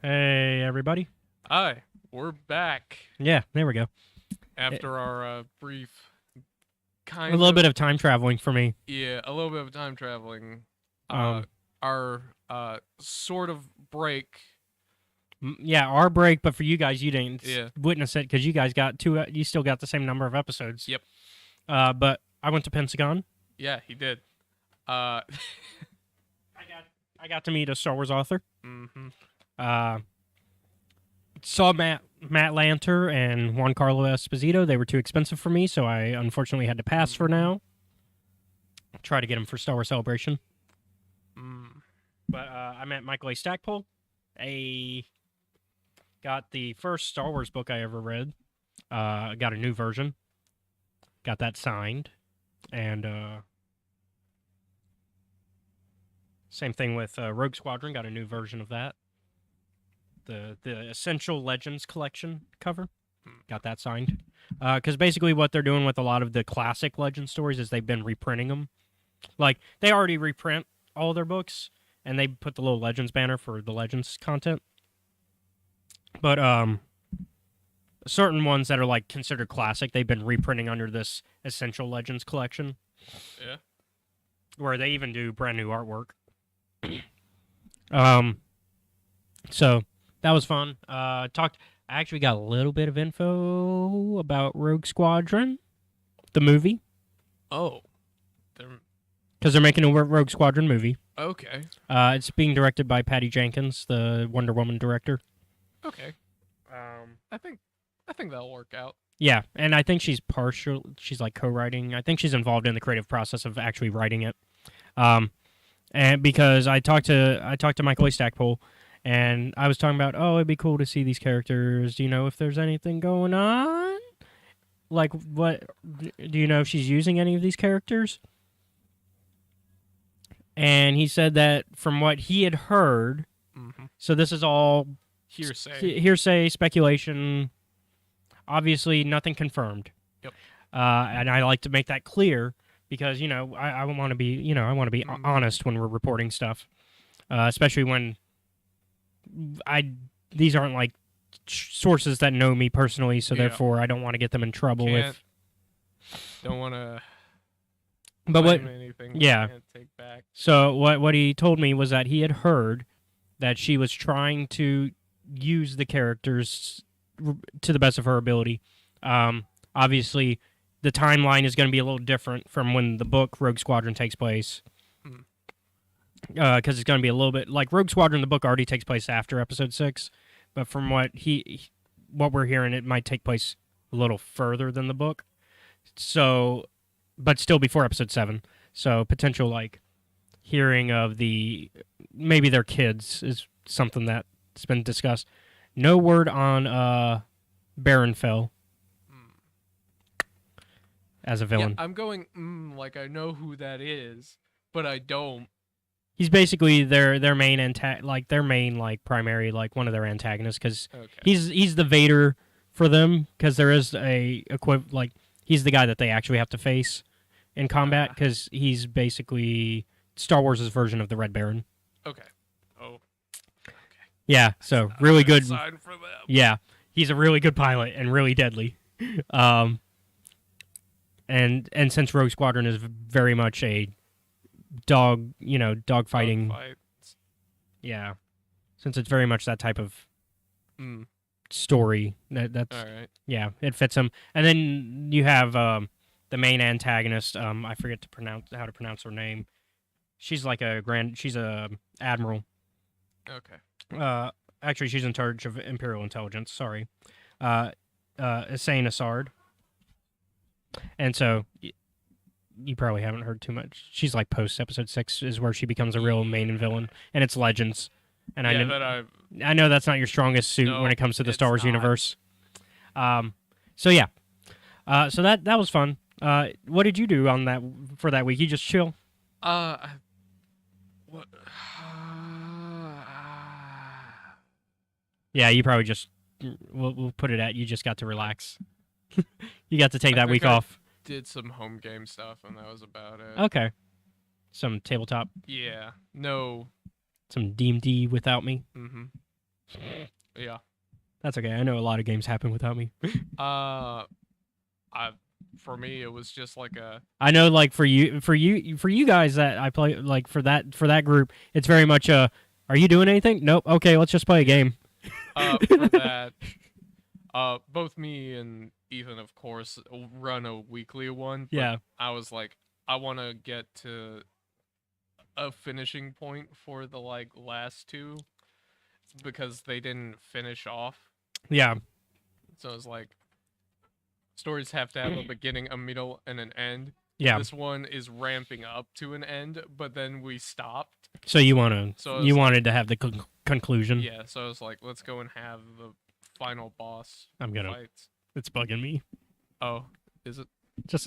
Hey, everybody. Hi, we're back Yeah, there we go. after our brief A little bit of time traveling for me. Yeah, a little bit of time traveling. Um, Our sort of break. Yeah, our break, but for you guys, you didn't Yeah. witness it because you guys got two. You still got the same number of episodes. Yep. But I went to Pentagon. Yeah, he did. I got to meet a Star Wars author. Mm-hmm. Saw Matt Lanter and Juan Carlo Esposito. They were too expensive for me, so I unfortunately had to pass for now. Try to get them for Star Wars Celebration. But I met Michael A. Stackpole. Got the first Star Wars book I ever read. Got a new version. Got that signed. And same thing with Rogue Squadron. Got a new version of that. The Essential Legends collection cover. Got that signed. Because basically what they're doing with a lot of the classic Legend stories is they've been reprinting them. Like, they already reprint all their books, and they put the little Legends banner for the Legends content. But certain ones that are like considered classic, they've been reprinting under this Essential Legends collection. Yeah. Where they even do brand new artwork. So that was fun. I actually got a little bit of info about Rogue Squadron, the movie. Oh. Because they're making a Rogue Squadron movie. Okay. It's being directed by Patty Jenkins, the Wonder Woman director. Okay. I think that'll work out. Yeah, and I think she's like co-writing. I think she's involved in the creative process of actually writing it. And because I talked to Michael A. Stackpole, and I was talking about, it'd be cool to see these characters. Do you know if there's anything going on? Like, what? Do you know if she's using any of these characters? And he said that from what he had heard, so this is all hearsay, speculation. Obviously, nothing confirmed. Yep. And I like to make that clear because I want to be honest when we're reporting stuff, especially when these aren't like sources that know me personally, so therefore I don't want to get them in trouble don't want to. But what? Anything Yeah. Can't take back. So what he told me was that he had heard that she was trying to use the characters to the best of her ability. Obviously, the timeline is going to be a little different from when the book Rogue Squadron takes place. Because it's going to be a little bit like Rogue Squadron. The book already takes place after Episode 6, but from what we're hearing, it might take place a little further than the book. So, but still before Episode 7. So potential like hearing of maybe their kids is something that's been discussed. No word on Baron Fell as a villain. Yeah, I'm going like I know who that is, but I don't. He's basically their main primary one of their antagonists because he's the Vader for them because there is he's the guy that they actually have to face in combat because he's basically Star Wars' version of the Red Baron. Okay. Oh. Okay. Yeah. So really good. Sign for them. Yeah, he's a really good pilot and really deadly. And since Rogue Squadron is very much a dogfighting. Yeah, since it's very much that type of story. That's all right. Yeah, it fits him. And then you have the main antagonist. I forget how to pronounce her name. She's like she's a admiral. Okay. Actually, she's in charge of Imperial intelligence. Sorry, Hussein Assad. And so you probably haven't heard too much. She's like post Episode 6 is where she becomes a real main villain, and it's Legends. And Yeah, I know that's not your strongest suit No, when it comes to the it's Star Wars not. universe. So yeah, so that was fun. What did you do on that for that week? You just chill? What? Yeah, you probably just we'll put it at you just got to relax. You got to take that think week I off. Did some home game stuff, and that was about it. Okay, some tabletop, Yeah. No. some D&D without me. Mm-hmm. Yeah. That's okay. I know a lot of games happen without me. I for me it was just like a I know, like for you guys that I play, like for that group, it's very much a. Are you doing anything? Nope. Okay, let's just play a game. for that. Both me and Ethan, of course, run a weekly one. But Yeah. I was like, I want to get to a finishing point for the like last two because they didn't finish off. Yeah. So it's like stories have to have a beginning, a middle, and an end. Yeah. This one is ramping up to an end, but then we stopped. So you wanted to have the conclusion. Yeah, so I was like, let's go and have the final boss fights. It's bugging me. Oh, is it? Just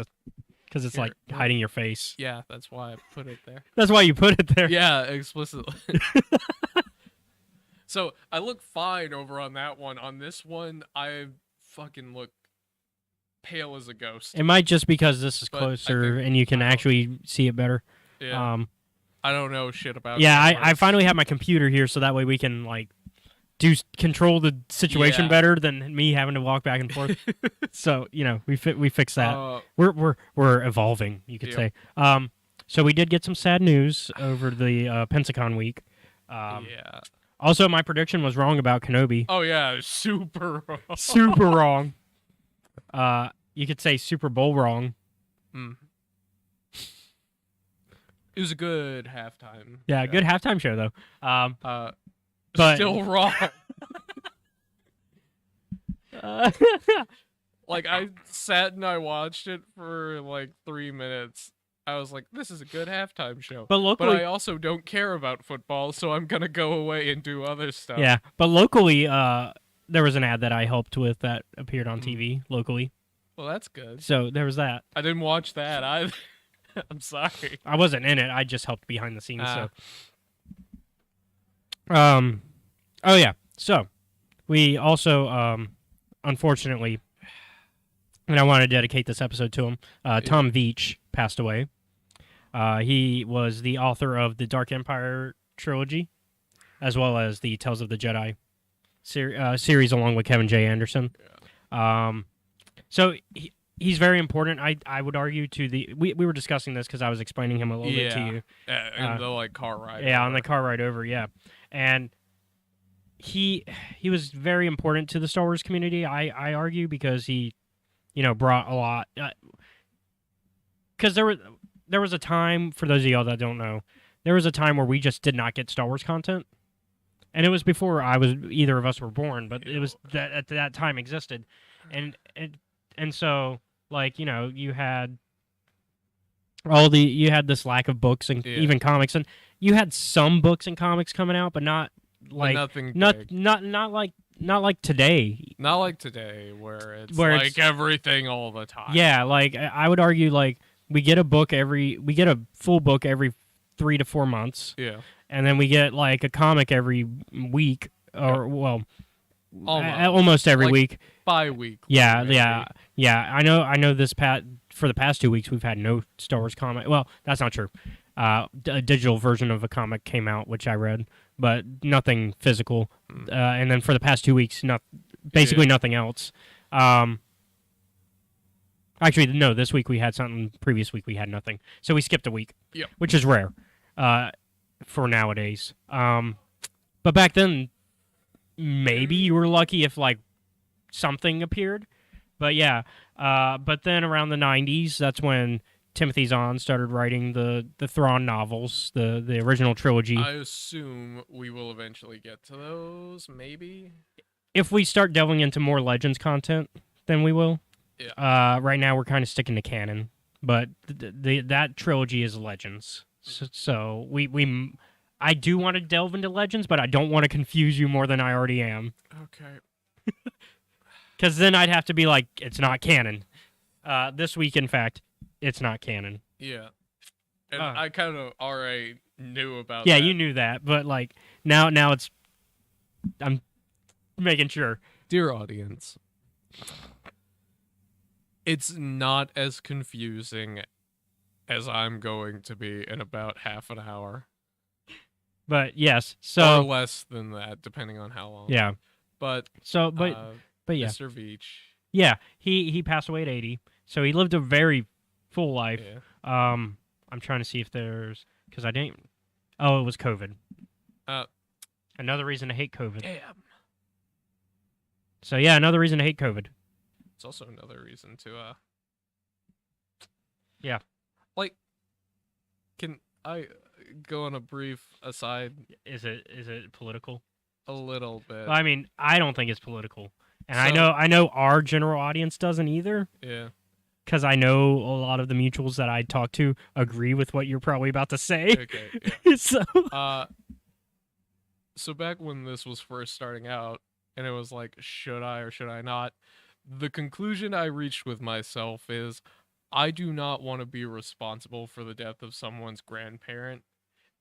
because it's Here, like what? hiding your face. Yeah, that's why I put it there. That's why you put it there. Yeah, explicitly. So I look fine over on that one. On this one, I fucking look pale as a ghost. It might just because this is But I closer think- and you can actually see it better. Yeah, I don't know shit about. Yeah, I cameras. finally have my computer here, so that way we can like control the situation Yeah. better than me having to walk back and forth. So we fixed that. We're evolving, you could Yep. say. So we did get some sad news over the Pensacon week. Yeah. Also, my prediction was wrong about Kenobi. Oh yeah, super wrong. Super wrong. You could say Super Bowl wrong. Mm. It was a good halftime. Yeah, show. good halftime show though. But- Still wrong. Like I sat and I watched it for like 3 minutes. I was like, this is a good halftime show. But But locally, I also don't care about football, so I'm gonna go away and do other stuff. yeah. But locally, there was an ad that I helped with that appeared on Mm. TV locally. Well, that's good. So there was that. I didn't watch that either. I'm sorry. I wasn't in it. I just helped behind the scenes. Ah. So, oh yeah. So we also, unfortunately, and I want to dedicate this episode to him. Tom Veach passed away. He was the author of the Dark Empire trilogy, as well as the Tales of the Jedi series, along with Kevin J. Anderson. So he's very important. I would argue to the we were discussing this because I was explaining him a little bit to you. In the like car ride. Yeah, on over. the car ride over. Yeah, and he was very important to the Star Wars community. I argue because he, brought a lot. Because there was a time, for those of y'all that don't know, there was a time where we just did not get Star Wars content, and it was before either of us were born, but it was that at that time existed, and so like you had you had this lack of books and even comics, and you had some books and comics coming out, but not like nothing not big. not like today. Not like today where it's Where like it's- everything all the time. Yeah, like I would argue like we get a full book every 3 to 4 months, Yeah. and then we get like a comic every week, or well, Almost. almost every Like, week. Bi-weekly. Yeah, maybe. yeah. I know. For the past 2 weeks, we've had no Star Wars comic. Well, that's not true. A digital version of a comic came out, which I read, but nothing physical. And then for the past 2 weeks, basically nothing else. Actually, no. This week we had something. Previous week we had nothing. So we skipped a week. Yep. Which is rare, for nowadays. But back then, maybe you were lucky if like something appeared. But yeah. But then around the 90s, that's when Timothy Zahn started writing the Thrawn novels, the original trilogy. I assume we will eventually get to those, maybe. If we start delving into more Legends content, then we will. Yeah. Right now we're kind of sticking to canon, but that trilogy is Legends. So I do want to delve into Legends, but I don't want to confuse you more than I already am. Okay. Because then I'd have to be like, it's not canon. This week, in fact, it's not canon. Yeah. And I kind of already knew about Yeah, that. you knew that, but like now it's. I'm making sure. Dear audience, it's not as confusing as I'm going to be in about half an hour. But yes, so or less than that, depending on how long. yeah. But So, but yeah, Mr. Veach. yeah, he passed away at 80, so he lived a very full life. Yeah. I'm trying to see if there's because I didn't. Oh, it was COVID. Another reason to hate COVID. Damn. So yeah, another reason to hate COVID. It's also another reason to Yeah. Like, can I go on a brief aside? Is it political? A little bit. Well, I mean, I don't think it's political, and So- I know our general audience doesn't either. Yeah. Because I know a lot of the mutuals that I talk to agree with what you're probably about to say. Okay. Yeah. So back when this was first starting out, and it was like, should I or should I not? The conclusion I reached with myself is, I do not want to be responsible for the death of someone's grandparent.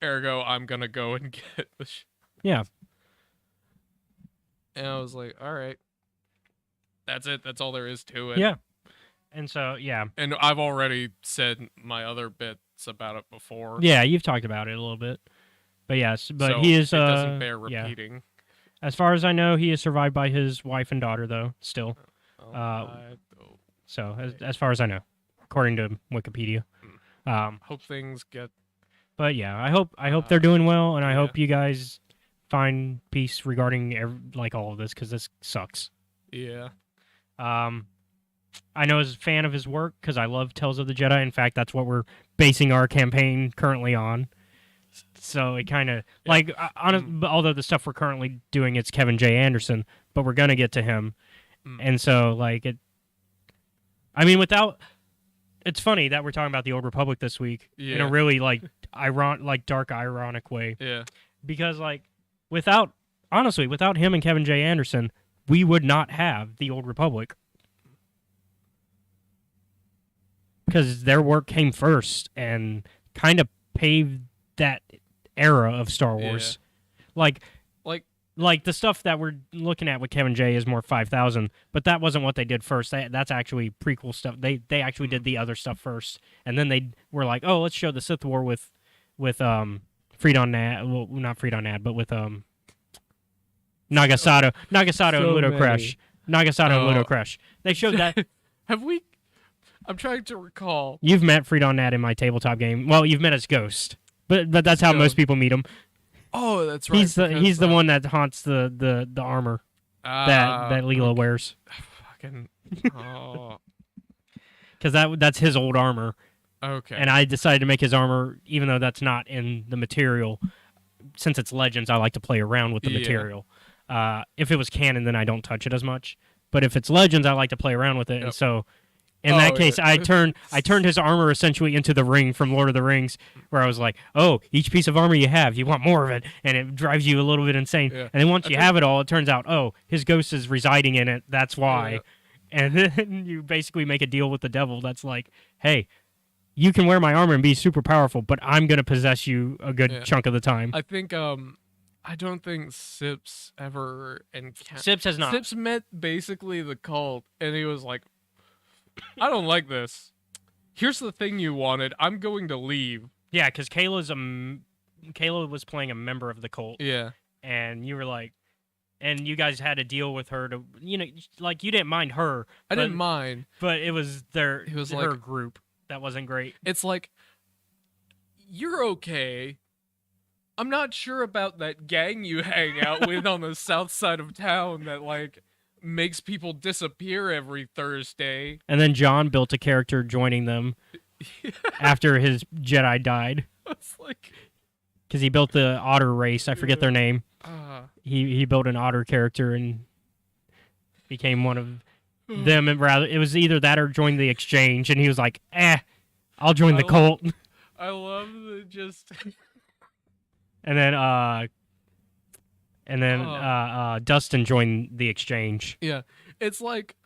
Ergo, I'm gonna go and get the. Yeah. And I was like, all right, that's it. That's all there is to it. Yeah. And so, yeah. And I've already said my other bits about it before. Yeah, you've talked about it a little bit. But yes, but so he is. It doesn't bear yeah. repeating. As far as I know, he is survived by his wife and daughter, though. Still. So as far as I know, according to Wikipedia. Hope things get. But yeah, I hope they're doing well, and I yeah. hope you guys find peace regarding all of this because this sucks. Yeah. I know as a fan of his work because I love Tales of the Jedi. In fact, that's what we're basing our campaign currently on. So it kind of although the stuff we're currently doing it's Kevin J. Anderson, but we're gonna get to him, and so it's funny that we're talking about the Old Republic this week in a really dark ironic way. Yeah. Because without him and Kevin J. Anderson, we would not have the Old Republic. Because their work came first and kind of paved that era of Star Wars. Yeah. Like the stuff that we're looking at with Kevin J is more 5,000, but that wasn't what they did first. That's actually prequel stuff. They actually did the other stuff first, and then they were like, oh, let's show the Sith War with Freedon Nad, well, not Freedon Nad, but with Nagasato and Ludo Crash. Nagasato and Ludo Crash. They showed that. Have we? I'm trying to recall. You've met Freedon Nad in my tabletop game. Well, you've met as Ghost, but that's how most people meet him. Oh, that's right. He's the one that haunts the armor that Leela wears. Fucking. Oh. Because that's his old armor. Okay. And I decided to make his armor, even though that's not in the material. Since it's Legends, I like to play around with the material. If it was canon, then I don't touch it as much. But if it's Legends, I like to play around with it. Yep. And so, in that case, I turned his armor essentially into the ring from Lord of the Rings, where I was like, oh, each piece of armor you have, you want more of it, and it drives you a little bit insane. Yeah. And then once you have it all, it turns out, oh, his ghost is residing in it. That's why. Yeah. And then you basically make a deal with the devil. That's like, hey, you can wear my armor and be super powerful, but I'm gonna possess you a good chunk of the time. I think I don't think Sips ever Sips has not. Sips met basically the cult, and he was like, I don't like this. Here's the thing you wanted. I'm going to leave. Yeah, because Kayla was playing a member of the cult. Yeah. And you were like, and you guys had to deal with her to, you didn't mind her. I didn't mind. But it was her group that wasn't great. It's like, you're okay. I'm not sure about that gang you hang out with on the south side of town that, makes people disappear every Thursday. And then John built a character joining them after his Jedi died. It's like, because he built the otter race. I forget their name. He built an otter character and became one of them. And rather, it was either that or join the exchange. And he was like, I'll join the cult. I love the just. And then Dustin joined the exchange. Yeah. It's like,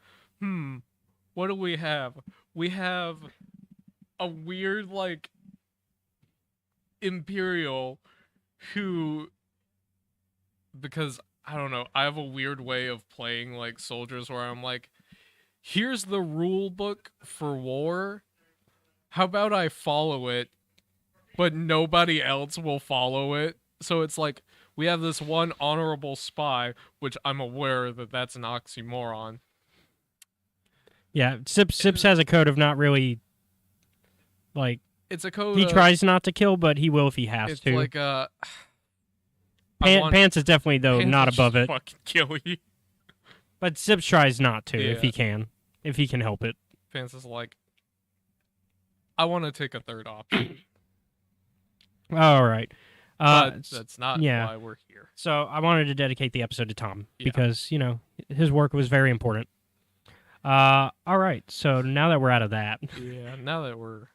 what do we have? We have a weird, like, Imperial who, because, I don't know, I have a weird way of playing, like, soldiers where I'm like, here's the rule book for war. How about I follow it, but nobody else will follow it? So it's like, we have this one honorable spy, which I'm aware that that's an oxymoron. Yeah, Sips has a code of not really, like, It's a code. he tries not to kill, but he will if he has It's to. like Pants is definitely, though, Pants not will above just it. Fucking kill you. But Sips tries not to if Yeah. he can. If he can help it. Pants is like, I want to take a third option. All right. But that's not yeah. why we're here. So I wanted to dedicate the episode to Tom Yeah. because, his work was very important. All right. So now that we're out of that, Yeah, now that we're...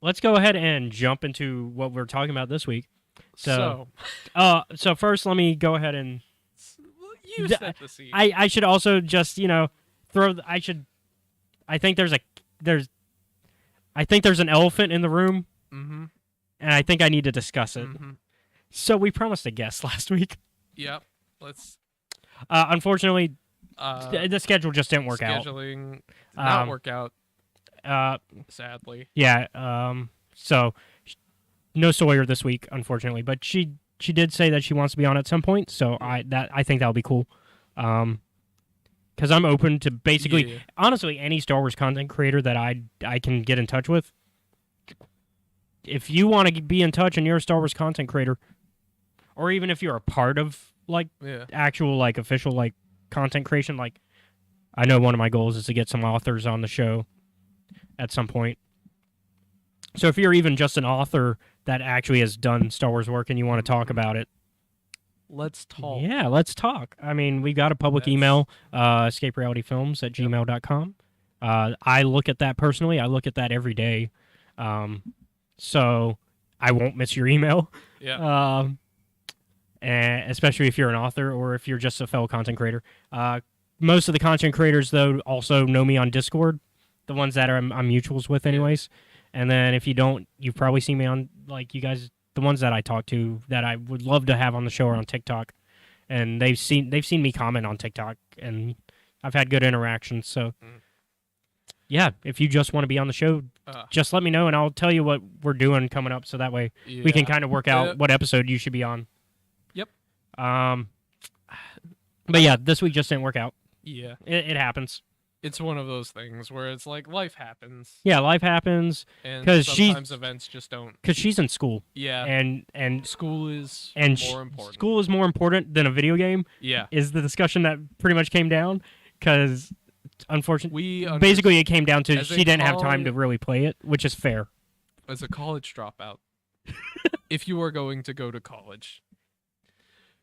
let's go ahead and jump into what we're talking about this week. So first, let me go ahead and... You set the scene. I should also just, throw... I think there's an elephant in the room, Mm-hmm. and I think I need to discuss it. Mm-hmm. So we promised a guest last week. Yep. Let's... Unfortunately, the schedule just didn't work out. Scheduling did not work out, sadly. Yeah. So no Sawyer this week, unfortunately, but she did say that she wants to be on at some point. So I think that'll be cool. Because I'm open to basically, honestly, any Star Wars content creator that I can get in touch with. If you want to be in touch and you're a Star Wars content creator, or even if you're a part of actual official content creation, I know one of my goals is to get some authors on the show at some point. So if you're even just an author that actually has done Star Wars work and you want to talk about it, let's talk. Yeah, let's talk. I mean, we got a public email, escaperealityfilms@gmail.com. I look at that personally. I look at that every day. So I won't miss your email. Yeah. And especially if you're an author or if you're just a fellow content creator. Most of the content creators, though, also know me on Discord, the ones that I'm mutuals with anyways. And then if you don't, you've probably seen me on, you guys, the ones that I talk to that I would love to have on the show are on TikTok. And they've seen me comment on TikTok, and I've had good interactions. So, yeah, if you just want to be on the show, just let me know, and I'll tell you what we're doing coming up, so that way we can kind of work out what episode you should be on. Yep. But yeah, this week just didn't work out. Yeah. It happens. It's one of those things where it's like life happens. Yeah, life happens. And 'cause sometimes events just don't. Because she's in school. Yeah. And school is more important. School is more important than a video game. Yeah. Is the discussion that pretty much came down. Because, unfortunately, basically it came down to she didn't have time to really play it, which is fair. As a college dropout, if you are going to go to college,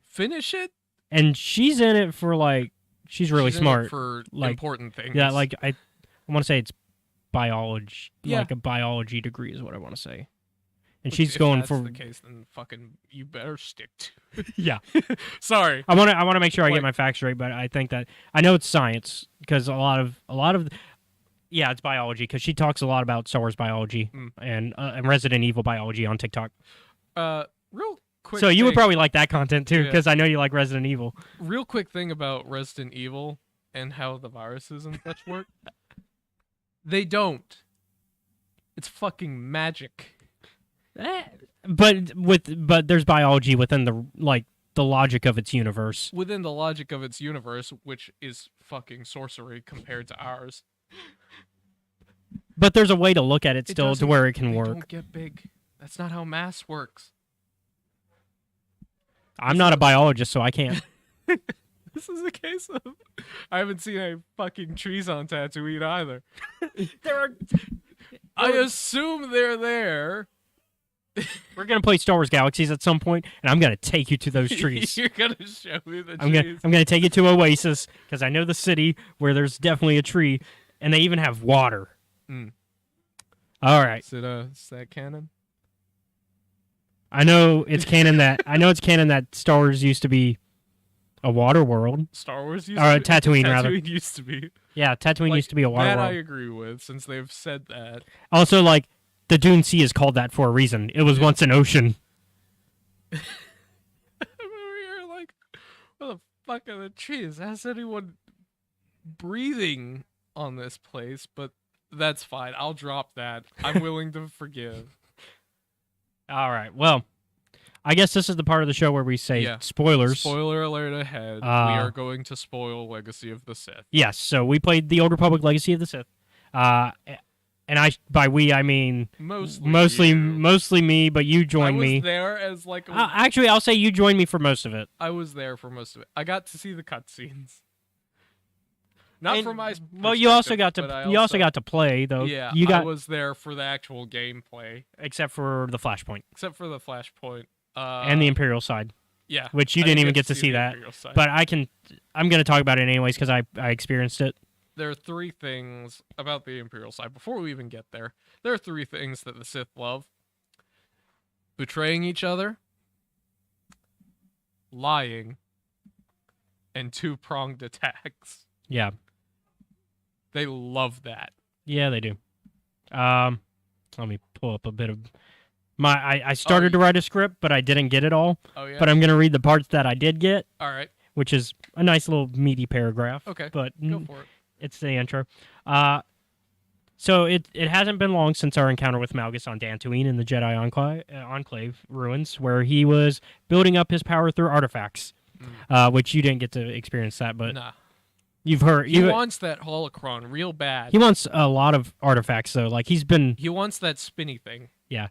finish it. And she's in it for she's really smart for important things. Yeah, I want to say it's biology. Yeah. A biology degree is what I want to say. And she's going for. If that's the case, then fucking you better stick to it. Yeah. Sorry. I want to make sure I get my facts right, but I think that I know it's science because a lot of yeah, it's biology because she talks a lot about Star Wars biology and Resident Evil biology on TikTok. Real quick. So you would probably like that content too because I know you like Resident Evil. Real quick thing about Resident Evil and how the viruses and such work. They don't. It's fucking magic. But there's biology within the logic of its universe. Within the logic of its universe, which is fucking sorcery compared to ours. But there's a way to look at it still to where it can work. Don't get big. That's not how mass works. I'm not a biologist, so I can't. This is a case of I haven't seen any fucking trees on Tatooine either. I assume they're there. We're gonna play Star Wars Galaxies at some point, and I'm gonna take you to those trees. You're gonna show me the trees. I'm gonna take you to Oasis because I know the city where there's definitely a tree, and they even have water. All right. Is that canon? I know it's canon that Star Wars used to be a water world. Star Wars used Or to be, Tatooine, rather. Tatooine used to be. Yeah, Tatooine Like, used to be a water that world. I agree with, since they've said that. Also, like, the Dune Sea is called that for a reason. It was once an ocean. We were like, what the fuck are the trees? How's anyone breathing on this place? But that's fine. I'll drop that. I'm willing to forgive. All right. Well, I guess this is the part of the show where we say Yeah. spoilers. Spoiler alert ahead. We are going to spoil Legacy of the Sith. Yes. So we played the Old Republic Legacy of the Sith. And by we, I mean Mostly me, but you joined me. I was there as like actually, I'll say you joined me for most of it. I was there for most of it. I got to see the cutscenes. Not from my well, you also got perspective, to play though. Yeah, I was there for the actual gameplay, except for the Flashpoint except for the Flashpoint and the Imperial side. Yeah, which you didn't even get to see that. But I'm going to talk about it anyways because I experienced it. There are three things about the Imperial side. Before we even get there, there are three things that the Sith love: betraying each other, lying, and two-pronged attacks. Yeah. They love that. Yeah, they do. Let me pull up a bit of I started to write a script, but I didn't get it all. Oh yeah. But I'm gonna read the parts that I did get. All right. Which is a nice little meaty paragraph. Okay. But go for it. It's the intro. So it hasn't been long since our encounter with Malgus on Dantooine in the Jedi Enclave ruins, where he was building up his power through artifacts, which you didn't get to experience that, but nah. You've heard. He wants that holocron real bad. He wants a lot of artifacts, though. Like he wants that spinny thing. Yeah.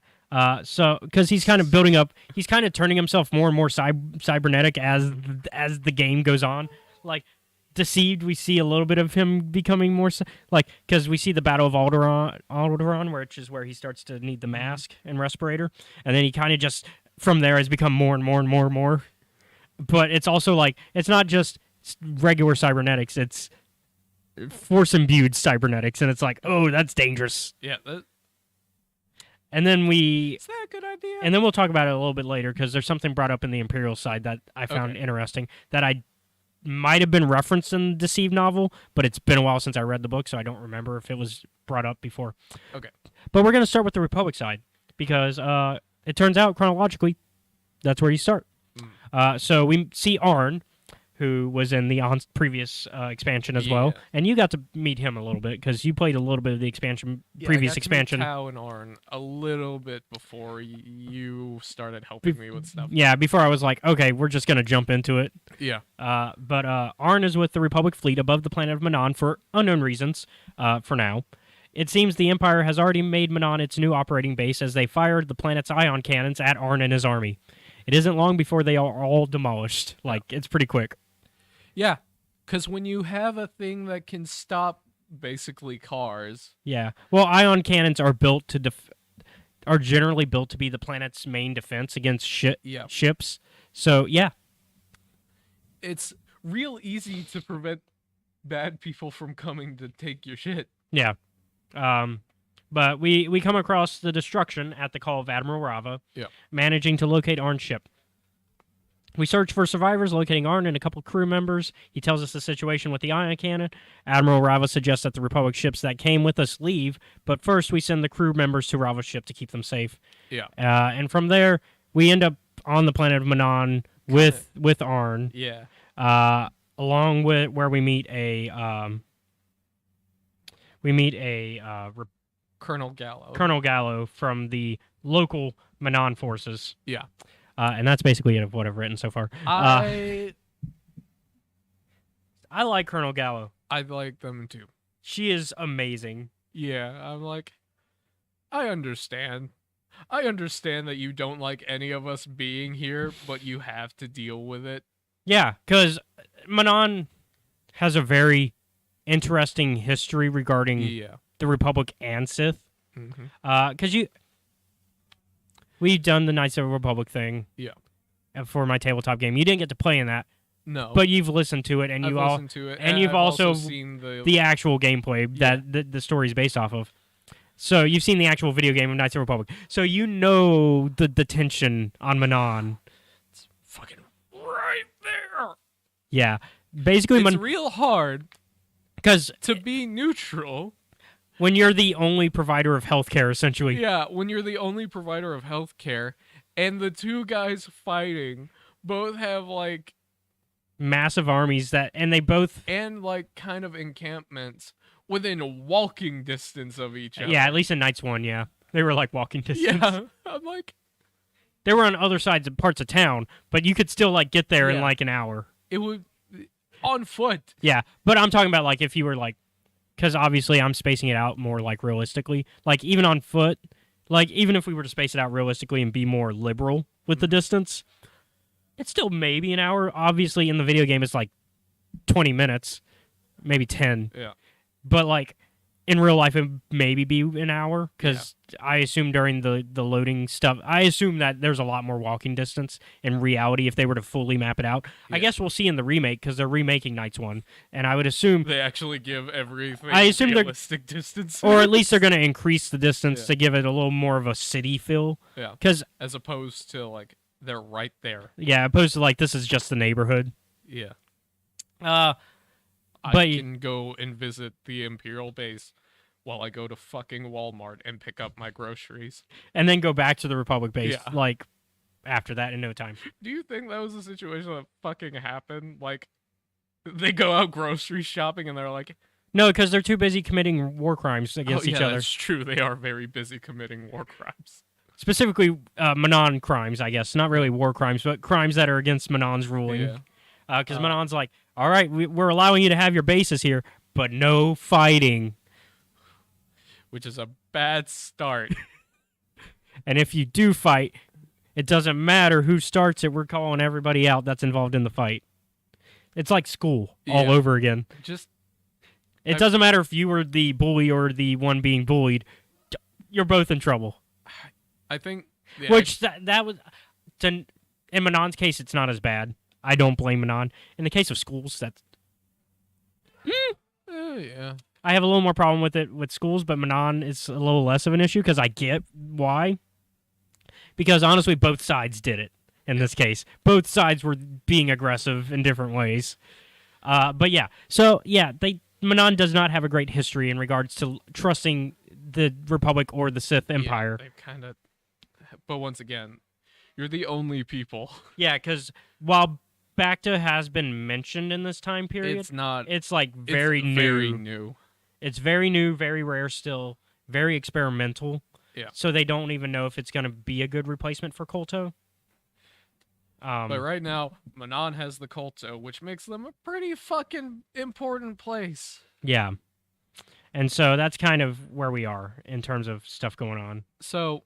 So because he's kind of building up, he's kind of turning himself more and more cybernetic as the game goes on. Like Deceived, we see a little bit of him becoming more because we see the Battle of Alderaan, which is where he starts to need the mask and respirator, and then he kind of just from there has become more and more and more and more. But it's also like it's not just regular cybernetics, it's force-imbued cybernetics, and it's like, oh, that's dangerous. Yeah. And then is that a good idea? And then we'll talk about it a little bit later, because there's something brought up in the Imperial side that I found interesting, that I might have been referenced in the Deceived novel, but it's been a while since I read the book, so I don't remember if it was brought up before. Okay. But we're going to start with the Republic side, because it turns out, chronologically, that's where you start. So we see Arn, who was in the previous expansion as well, and you got to meet him a little bit because you played a little bit of the previous expansion. I got to meet Tau and Arn a little bit before you started helping me with stuff. Yeah, before I was like, okay, we're just gonna jump into it. Yeah. But Arn is with the Republic fleet above the planet of Manon for unknown reasons. For now, it seems the Empire has already made Manon its new operating base as they fired the planet's ion cannons at Arn and his army. It isn't long before they are all demolished. Like it's pretty quick. Yeah, because when you have a thing that can stop basically cars. Yeah. Well, ion cannons are built to are generally built to be the planet's main defense against ships. So, yeah. It's real easy to prevent bad people from coming to take your shit. Yeah. But we come across the destruction at the call of Admiral Rava, managing to locate Arn's ship. We search for survivors, locating Arn and a couple crew members. He tells us the situation with the ion cannon. Admiral Rava suggests that the Republic ships that came with us leave, but first we send the crew members to Rava's ship to keep them safe. Yeah. And from there, we end up on the planet of Manon with Arn. Yeah. Along with where we meet a Colonel Gallo. Colonel Gallo from the local Manon forces. Yeah. And that's basically it of what I've written so far. I like Colonel Gallo. I like them too. She is amazing. Yeah, I'm like, I understand. I understand that you don't like any of us being here, but you have to deal with it. Yeah, because Manon has a very interesting history regarding the Republic and Sith. Because we've done the Knights of the Republic thing. Yeah. For my tabletop game. You didn't get to play in that. No. But you've listened to it, and you've listened to it, and you've I've also seen the actual gameplay that the story's based off of. So you've seen the actual video game of Knights of the Republic. So you know the tension on Manon. It's fucking right there. Yeah. Basically, It's real hard because to be neutral. When you're the only provider of healthcare, essentially. Yeah, when you're the only provider of healthcare, and the two guys fighting both have like Massive armies and they both and like kind of encampments within walking distance of each other. Yeah, at least in Knights 1, yeah. They were like walking distance. Yeah, I'm like, they were on other sides of parts of town, but you could still like get there in Yeah. like an hour. it would on foot. Yeah, but I'm talking about like if you were like, because obviously I'm spacing it out more like realistically. Like even on foot, like even if we were to space it out realistically and be more liberal with the distance, it's still maybe an hour. Obviously in the video game it's like 20 minutes, maybe 10. Yeah. But like in real life, it would maybe be an hour because I assume during the loading stuff, I assume that there's a lot more walking distance in reality if they were to fully map it out. I Yeah. guess we'll see in the remake because they're remaking Knights 1, and I would assume, They actually give everything I assume they're- realistic distance. or at least they're going to increase the distance Yeah. to give it a little more of a city feel. Yeah. Because As opposed to like they're right there. yeah, opposed to like this is just the neighborhood. Yeah. But I can go and visit the Imperial base while I go to fucking Walmart and pick up my groceries. and then go back to the Republic base Yeah. like after that in no time. Do you think that was a situation that fucking happened? Like, they go out grocery shopping and they're like, No, because they're too busy committing war crimes against oh, each yeah, other. that's true. They are very busy committing war crimes. Specifically, Manon crimes, I guess. Not really war crimes, but crimes that are against Manon's ruling. Yeah. Because Manon's like, all right, we're allowing you to have your bases here, but no fighting. Which is a bad start. And if you do fight, it doesn't matter who starts it. We're calling everybody out that's involved in the fight. It's like school all Yeah. over again. Just It doesn't matter if you were the bully or the one being bullied. You're both in trouble. I think Which that was in Manon's case, it's not as bad. I don't blame Manon. In the case of schools, that's yeah. I have a little more problem with it with schools, but Manon is a little less of an issue because I get why. Because honestly, both sides did it in this case. Both sides were being aggressive in different ways. But yeah, so yeah, Manon does not have a great history in regards to trusting the Republic or the Sith Empire. Yeah, they've kind of. But once again, you're the only people. Yeah, because while Bacta has been mentioned in this time period, It's not. it's like It's very new. Very new. It's very new, very rare still, very experimental. Yeah. So they don't even know if it's going to be a good replacement for Kolto. But right now, Manon has the Kolto, which makes them a pretty fucking important place. Yeah. And so that's kind of where we are in terms of stuff going on. So,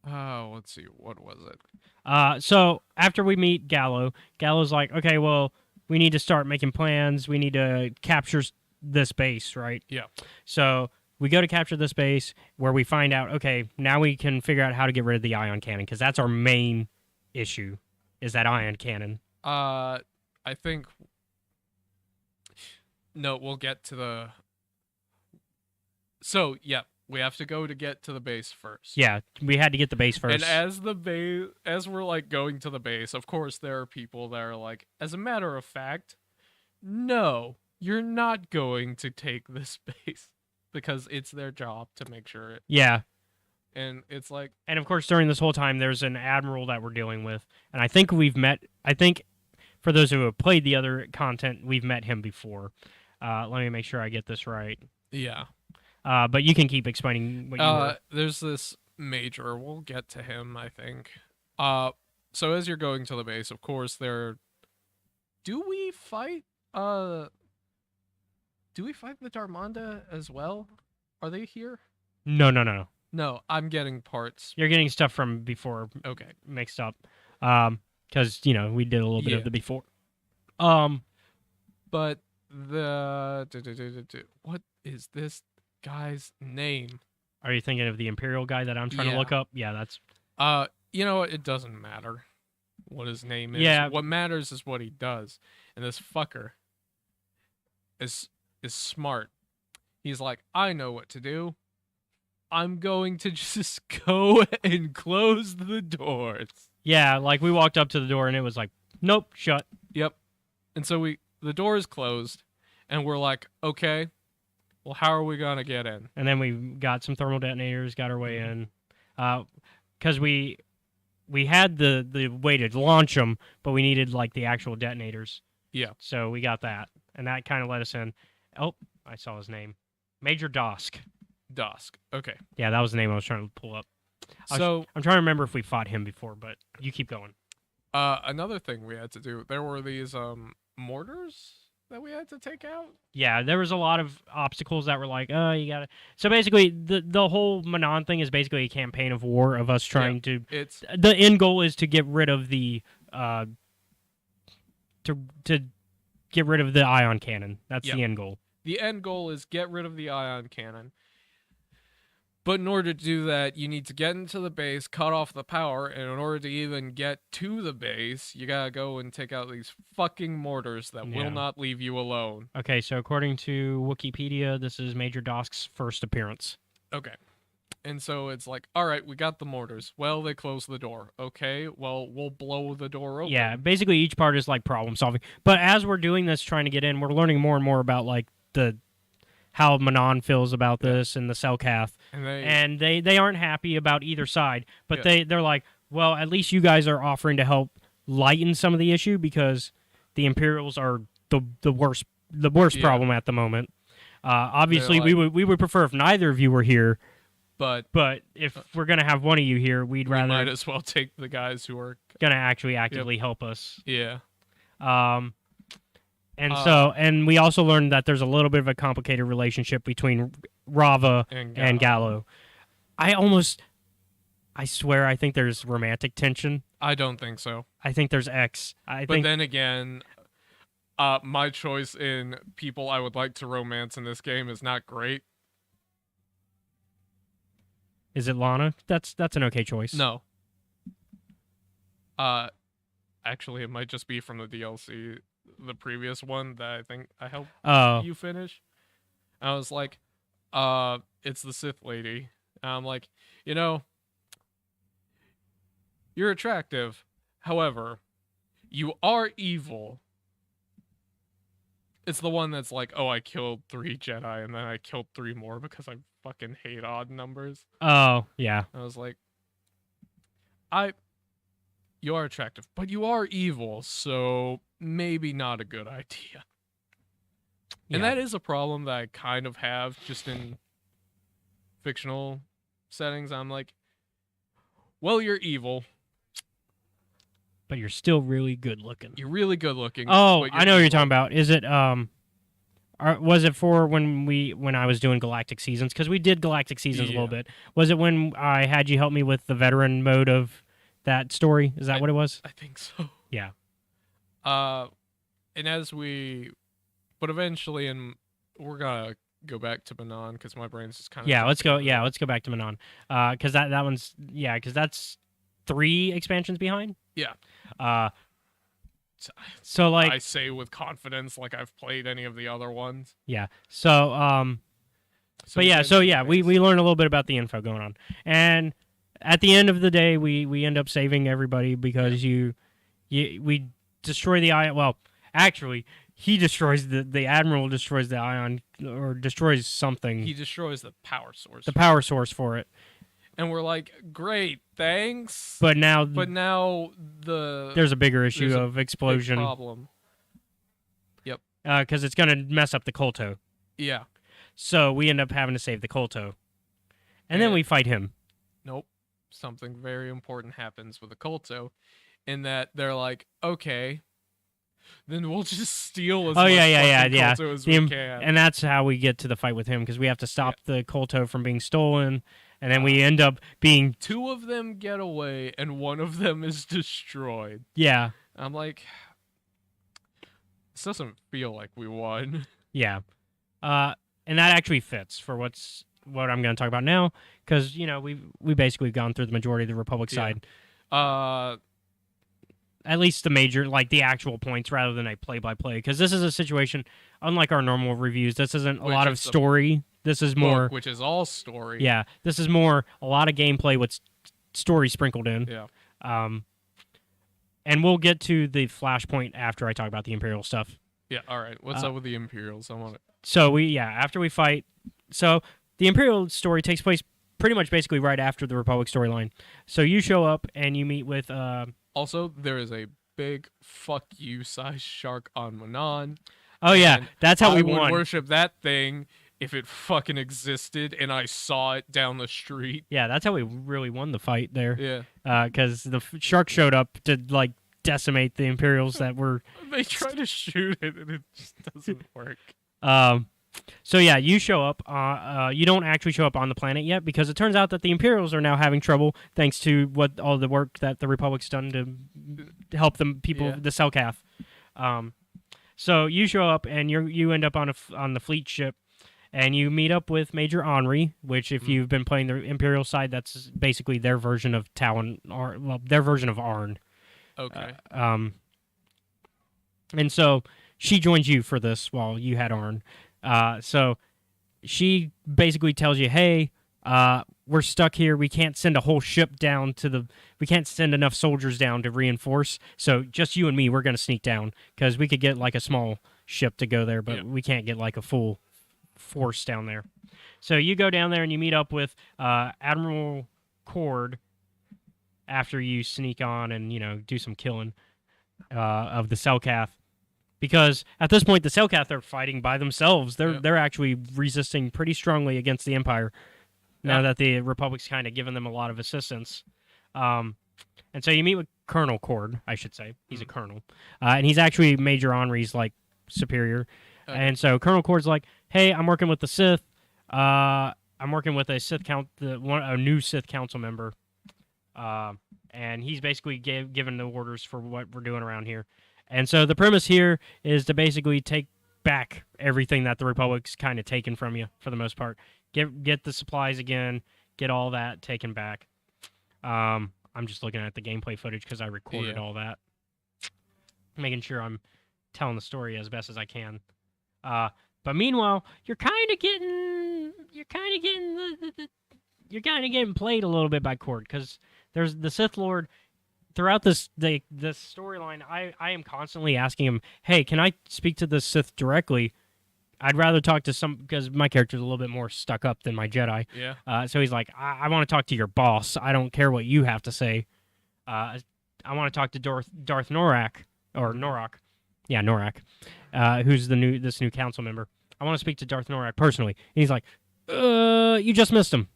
let's see, what was it? So after we meet Gallo's like, okay, well, we need to start making plans. We need to capture this base, right? Yeah. So we go to capture this base where we find out, okay, now we can figure out how to get rid of the ion cannon because that's our main issue, is that ion cannon. I think. No, we'll get to the. So yeah, we have to go to get to the base first. Yeah, we had to get the base first. And as we're like going to the base, of course there are people that are like, as a matter of fact, no, you're not going to take this base because it's their job to make sure it. Yeah. And it's like, And of course, during this whole time, there's an admiral that we're dealing with, and I think for those who have played the other content, we've met him before. Let me make sure I get this right. yeah. But you can keep explaining what you were. There's this major. We'll get to him, I think. So as you're going to the base, of course, do we fight the Darmanda as well? Are they here? No. No, I'm getting parts. You're getting stuff from before Okay. mixed up. Because, we did a little bit Yeah. of the before. But what is this guy's name? Are you thinking of the Imperial guy that I'm trying to look up? Yeah, that's... You know what? It doesn't matter what his name is. Yeah. What matters is what he does. And this fucker is smart. He's like, I know what to do. I'm going to just go and close the doors. Yeah, like we walked up to the door and it was like, nope, shut. Yep. And so the door is closed, and we're like, okay, well, how are we gonna get in? And then we got some thermal detonators, got our way in, because we had the way to launch them, but we needed like the actual detonators. Yeah. So we got that, and that kind of let us in. Oh, I saw his name, Major Dosk. Dusk. Okay. Yeah, that was the name I was trying to pull up. So I'm trying to remember if we fought him before, but you keep going. another thing we had to do, there were these mortars that we had to take out. Yeah, there was a lot of obstacles that were like, oh, you gotta. So basically, the whole Manon thing is basically a campaign of war of us trying to. It's The end goal is to get rid of the to get rid of the ion cannon. That's the end goal. The end goal is get rid of the ion cannon. But in order to do that, you need to get into the base, cut off the power, and in order to even get to the base, you gotta go and take out these fucking mortars that will not leave you alone. Okay, so according to Wikipedia, this is Major Dosk's first appearance. Okay. And so it's like, all right, we got the mortars. Well, they closed the door. Okay, well, we'll blow the door open. Yeah, basically each part is like problem solving. But as we're doing this, trying to get in, we're learning more and more about like how Manon feels about this and the Selkath. And they aren't happy about either side, but they're like, well, at least you guys are offering to help lighten some of the issue because the Imperials are the worst problem at the moment. Obviously, like, we would prefer if neither of you were here, but if we're gonna have one of you here, we might as well take the guys who are gonna actually actively help us. Yeah. And we also learned that there's a little bit of a complicated relationship between Rava and Gallo. I swear, I think there's romantic tension. I don't think so. I think there's X. But then again, my choice in people I would like to romance in this game is not great. Is it Lana? That's an okay choice. No. Actually, it might just be from the DLC. The previous one that I think I helped you finish. I was like, it's the Sith lady. And I'm like, you're attractive. However, you are evil. It's the one that's like, oh, I killed 3 Jedi and then I killed 3 more because I fucking hate odd numbers. Oh, yeah. I was like, you are attractive, but you are evil, so maybe not a good idea. And that is a problem that I kind of have just in fictional settings. I'm like, well, you're evil, but you're still really good looking. You're really good looking. Oh, I know what you're talking about. Is it was it for when I was doing Galactic Seasons? Because we did Galactic Seasons a little bit. Was it when I had you help me with the veteran mode of that story? Is that what it was? I think so. Yeah. And but eventually, and we're gonna go back to Manon because my brain's just kind of let's go. Yeah, let's go back to Manon. Because that one's because that's 3 expansions behind. Yeah. So like I say with confidence, like I've played any of the other ones. Yeah. So we learned a little bit about the info going on, and at the end of the day, we end up saving everybody because we destroy the ion. Well, actually, he destroys the Admiral destroys the ion or destroys something. He destroys the power source. The power source for it. And we're like, great, thanks. But now there's a bigger issue of explosion. Big problem. Yep. Because it's gonna mess up the Kolto. Yeah. So we end up having to save the Kolto, and then we fight him. Nope. Something very important happens with the Kolto, in that they're like, okay, then we'll just steal as much Kolto as we can. And that's how we get to the fight with him, because we have to stop the Kolto from being stolen, and then we end up being... 2 of them get away, and 1 of them is destroyed. Yeah. I'm like, this doesn't feel like we won. Yeah. And that actually fits for what I'm going to talk about now, because, we basically gone through the majority of the Republic side. At least the major, like the actual points, rather than a play-by-play. Because this is a situation, unlike our normal reviews, this isn't a lot of story. This is more, which is all story. yeah, this is more a lot of gameplay with story sprinkled in. Yeah. And we'll get to the flashpoint after I talk about the Imperial stuff. Yeah. All right. What's up with the Imperials? I want it. So after we fight, so the Imperial story takes place pretty much basically right after the Republic storyline. So you show up and you meet with. Also, there is a big fuck you size shark on Manon. Oh yeah, that's how we would won. worship that thing if it fucking existed and I saw it down the street. Yeah, that's how we really won the fight there. Yeah. Because the shark showed up to like decimate the Imperials that were. They try to shoot it and it just doesn't work. So yeah, you show up. You don't actually show up on the planet yet because it turns out that the Imperials are now having trouble thanks to all the work that the Republic's done to help them people the Selkath. So you show up and you end up on the fleet ship, and you meet up with Major Henri, which if you've been playing the Imperial side, that's basically their version of Talon, or well, their version of Arn. Okay. And so she joins you for this while you had Arn. So she basically tells you, hey, we're stuck here. We can't send a whole ship down we can't send enough soldiers down to reinforce. So just you and me, we're going to sneak down because we could get like a small ship to go there, but we can't get like a full force down there. So you go down there and you meet up with Admiral Cord after you sneak on and, do some killing of the Selkath. Because at this point, the Selkath are fighting by themselves. They're actually resisting pretty strongly against the Empire now that the Republic's kind of given them a lot of assistance. And so you meet with Colonel Cord, I should say. He's a colonel. And he's actually Major Henri's, like, superior. Okay. And so Colonel Cord's like, hey, I'm working with the Sith. I'm working with a a new Sith council member. And he's basically given the orders for what we're doing around here. And so the premise here is to basically take back everything that the Republic's kind of taken from you for the most part. Get the supplies again, get all that taken back. I'm just looking at the gameplay footage because I recorded all that. Making sure I'm telling the story as best as I can. But meanwhile, you're kind of getting played a little bit by Cord because there's the Sith Lord. Throughout this storyline, I am constantly asking him, hey, can I speak to the Sith directly? I'd rather talk to because my character's a little bit more stuck up than my Jedi. Yeah. So he's like, I want to talk to your boss. I don't care what you have to say. I want to talk to Darth Norak, or Norak. Yeah, Norak, who's this new council member. I want to speak to Darth Norak personally. And he's like, you just missed him.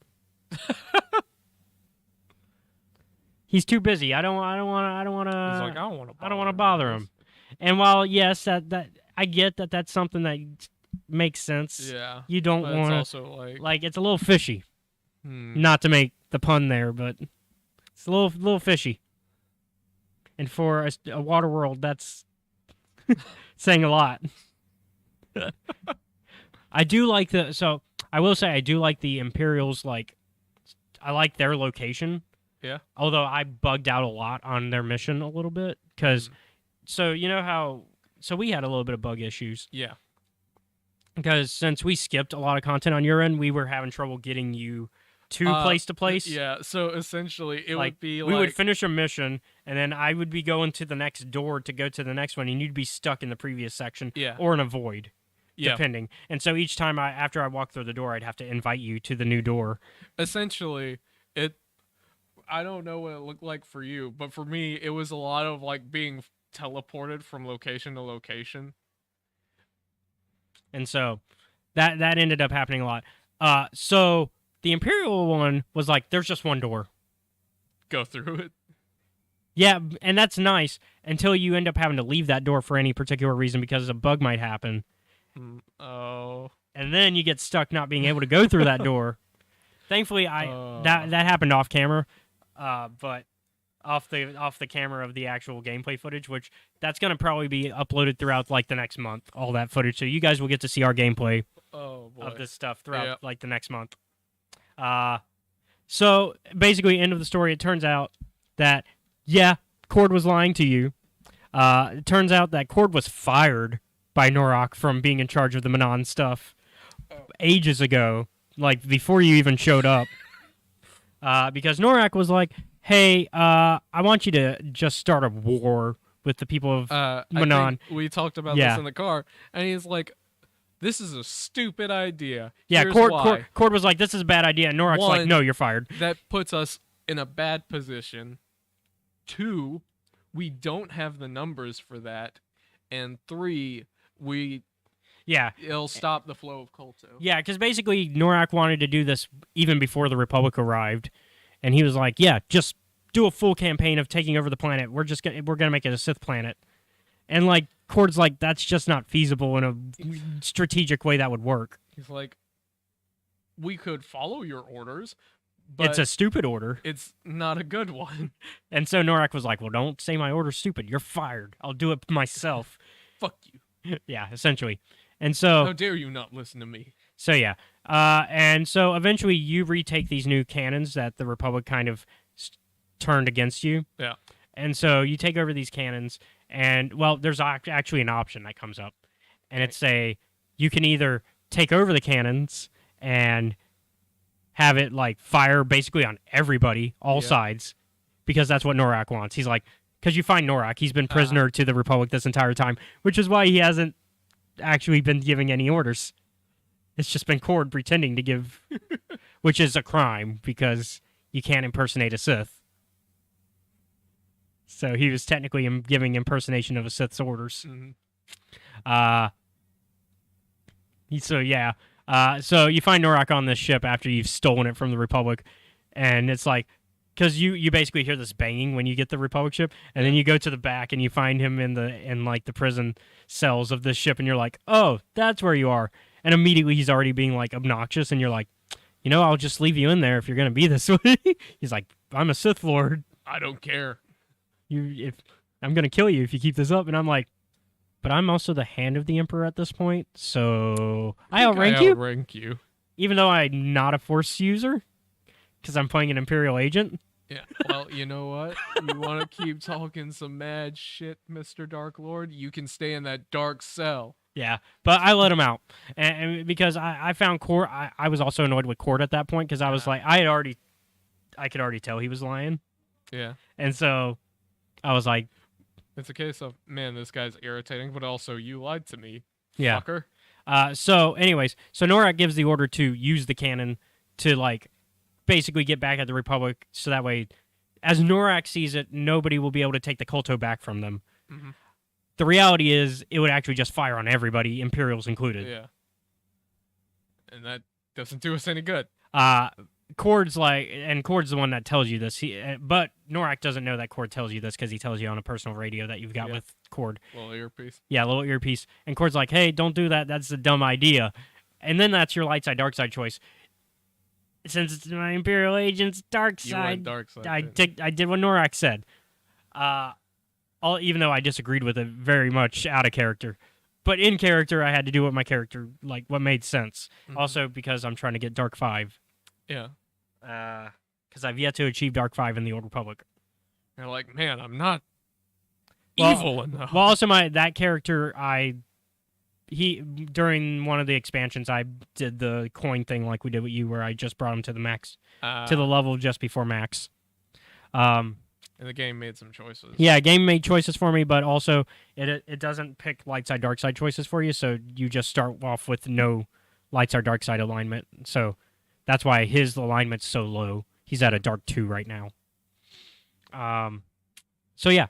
He's too busy. I don't want to. He's like, I don't want to bother him. And while yes, that I get that's something that makes sense. Yeah. You don't want to. Also like it's a little fishy. Not to make the pun there, but it's a little fishy. And for a water world, that's saying a lot. I do like I will say I do like the Imperials. Like, I like their location. Yeah. Although I bugged out a lot on their mission a little bit because, so you know how, we had a little bit of bug issues. Yeah. Because since we skipped a lot of content on your end, we were having trouble getting you place to place. Yeah. So essentially, it would be we would finish a mission, and then I would be going to the next door to go to the next one, and you'd be stuck in the previous section. Yeah. Or in a void. Yeah. Depending. And so each time after I walked through the door, I'd have to invite you to the new door. Essentially, I don't know what it looked like for you, but for me, it was a lot of like being teleported from location to location. And so that ended up happening a lot. So the Imperial one was like, there's just one door. Go through it. Yeah, and that's nice until you end up having to leave that door for any particular reason because a bug might happen. Oh. And then you get stuck not being able to go through that door. Thankfully, that happened off camera. But off the camera of the actual gameplay footage, which that's going to probably be uploaded throughout like the next month, all that footage. So you guys will get to see our gameplay of this stuff throughout like the next month. So basically, end of the story, it turns out that, Cord was lying to you. It turns out that Cord was fired by Norak from being in charge of the Manon stuff. ages ago, like before you even showed up, because Norak was like, "Hey, I want you to just start a war with the people of I Manon." think we talked about Yeah. this in the car, and he's like, "This is a stupid idea." Yeah, Here's Cord, why. Cord was like, "This is a bad idea," and Norak's like, One, "No, you're fired." That puts us in a bad position. 2, we don't have the numbers for that, and 3, Yeah, it'll stop the flow of Kolto. yeah, because basically Norak wanted to do this even before the Republic arrived, and he was like, "Yeah, just do a full campaign of taking over the planet. We're gonna make it a Sith planet," and like Cord's like, "That's just not feasible in a strategic way that would work. He's like, we could follow your orders, but It's a stupid order." it's not a good one. And so Norak was like, "Well, don't say my order's stupid. You're fired. I'll do it myself." Fuck you. Yeah, essentially. And so How dare you not listen to me? So yeah, and so eventually you retake these new cannons that the Republic kind of turned against you. Yeah. And so you take over these cannons, and well, there's actually an option that comes up, and it's you can either take over the cannons and have it like fire basically on everybody, all sides, because that's what Norak wants. He's like, because you find Norak, he's been prisoner to the Republic this entire time, which is why he hasn't actually been giving any orders. It's just been Cord pretending to give, which is a crime because you can't impersonate a Sith. So he was technically giving impersonation of a Sith's orders. Mm-hmm. So yeah. So you find Norak on this ship after you've stolen it from the Republic, and it's like, because you basically hear this banging when you get the Republic ship, and then you go to the back and you find him in like the prison cells of this ship, and you're like, oh, that's where you are. And immediately he's already being like obnoxious, and you're like, I'll just leave you in there if you're gonna be this way. He's like, I'm a Sith Lord. I don't care. If I'm gonna kill you if you keep this up. And I'm like, but I'm also the hand of the Emperor at this point, so I outrank you. Outrank you. Even though I'm not a Force user, because I'm playing an Imperial agent. Yeah. Well, you know what? You want to keep talking some mad shit, Mr. Dark Lord? You can stay in that dark cell. Yeah, but I let him out, and because I found Cord. I was also annoyed with Cord at that point because I was like, I could already tell he was lying. Yeah. And so I was like, it's a case of, man, this guy's irritating, but also you lied to me. Yeah. Fucker. So anyways, so Norak gives the order to use the cannon to like basically get back at the Republic, so that way, as Norak sees it, nobody will be able to take the Kolto back from them. Mm-hmm. The reality is, it would actually just fire on everybody, Imperials included. Yeah. And that doesn't do us any good. Cord's the one that tells you this. But Norak doesn't know that Cord tells you this because he tells you on a personal radio that you've got with Cord. Little earpiece. Yeah, little earpiece. And Cord's like, hey, don't do that. That's a dumb idea. And then that's your light side, dark side choice. Since it's my Imperial agent's dark side, You went dark side. I did what Norak said. Even though I disagreed with it very much out of character. But in character, I had to do what my character, like, what made sense. Mm-hmm. Also, because I'm trying to get Dark 5. Yeah. Because I've yet to achieve Dark 5 in the Old Republic. You're like, man, I'm not evil enough. Well, also, that character, during one of the expansions, I did the coin thing like we did with you, where I just brought him to the max, to the level just before max. And the game made some choices. Yeah, game made choices for me, but also it doesn't pick light side, dark side choices for you, so you just start off with no light side, dark side alignment. So that's why his alignment's so low. He's at a dark 2 right now. So yeah.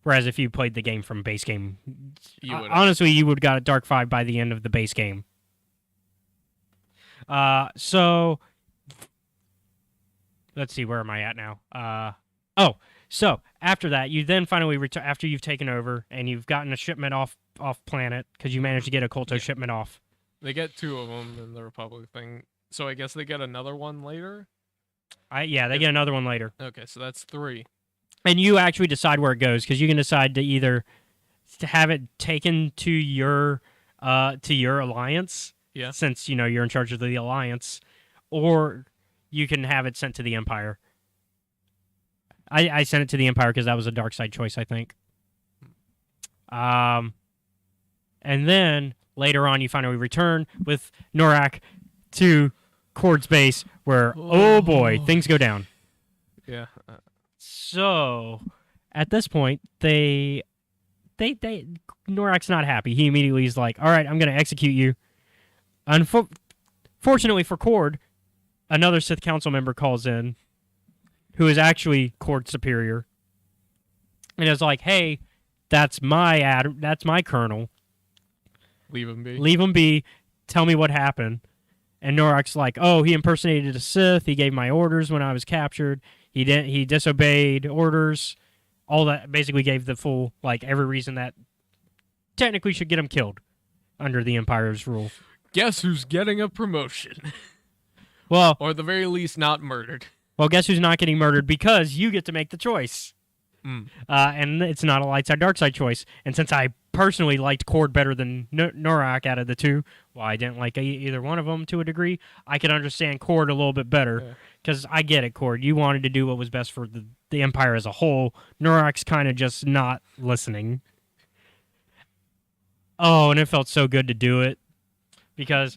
Whereas if you played the game from base game, honestly, you would have got a dark 5 by the end of the base game. So let's see, where am I at now? So after that, you then finally after you've taken over and you've gotten a shipment off planet because you managed to get a Kolto shipment off. They get 2 of them in the Republic thing, so I guess they get another one later. They get another one later. Okay, so that's 3. And you actually decide where it goes because you can decide to either to have it taken to your alliance, since you're in charge of the alliance, or you can have it sent to the Empire. I sent it to the Empire because that was a dark side choice, I think. And then Later on, you finally return with Norak to Cord's base, where oh boy, things go down. Yeah. So at this point, Norak's not happy. He immediately is like, "All right, I'm going to execute you." Fortunately for Cord, another Sith Council member calls in, who is actually Cord's superior, and is like, "Hey, that's my colonel. Leave him be. Leave him be. Tell me what happened." And Norak's like, "Oh, he impersonated a Sith. He gave my orders when I was captured. He disobeyed orders. All that, basically gave the full, like, every reason that technically should get him killed under the Empire's rule." Guess who's getting a promotion? Well, or at the very least, not murdered. Well, guess who's not getting murdered? Because you get to make the choice. And it's not a light side, dark side choice. And since I personally liked Cord better than Norak out of the two, well, I didn't like either one of them to a degree, I could understand Cord a little bit better. Because I get it, Cord. You wanted to do what was best for the Empire as a whole. Norak's kind of just not listening. Oh, and it felt so good to do it. Because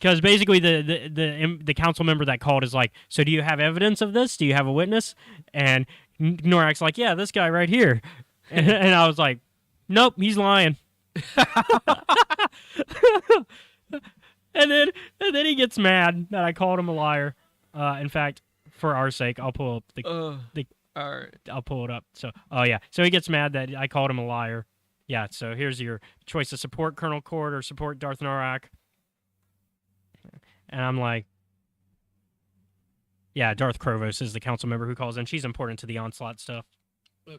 basically the council member that called is like, "So do you have evidence of this? Do you have a witness?" And Norak's like, "Yeah, this guy right here." And I was like, "Nope, he's lying." and then he gets mad that I called him a liar. In fact, for our sake, I'll pull up all right. I'll pull it up. So, oh yeah, so he gets mad that I called him a liar. Yeah, so here's your choice to support Colonel Cord or support Darth Norak. And I'm like, yeah, Darth Krovos is the council member who calls in. She's important to the Onslaught stuff. Okay.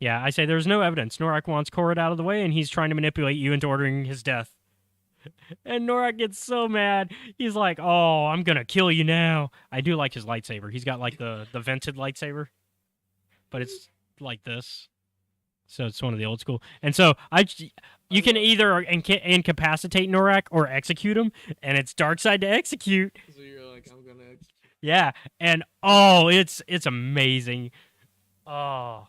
Yeah, I say there's no evidence. Norak wants Cord out of the way, and he's trying to manipulate you into ordering his death. And Norak gets so mad. He's like, "Oh, I'm going to kill you now." I do like his lightsaber. He's got like the vented lightsaber, but it's like this. So it's one of the old school. And so you can either incapacitate Norak or execute him, and it's dark side to execute. So you're like, "I'm going to execute." Yeah, and oh, it's amazing. Oh.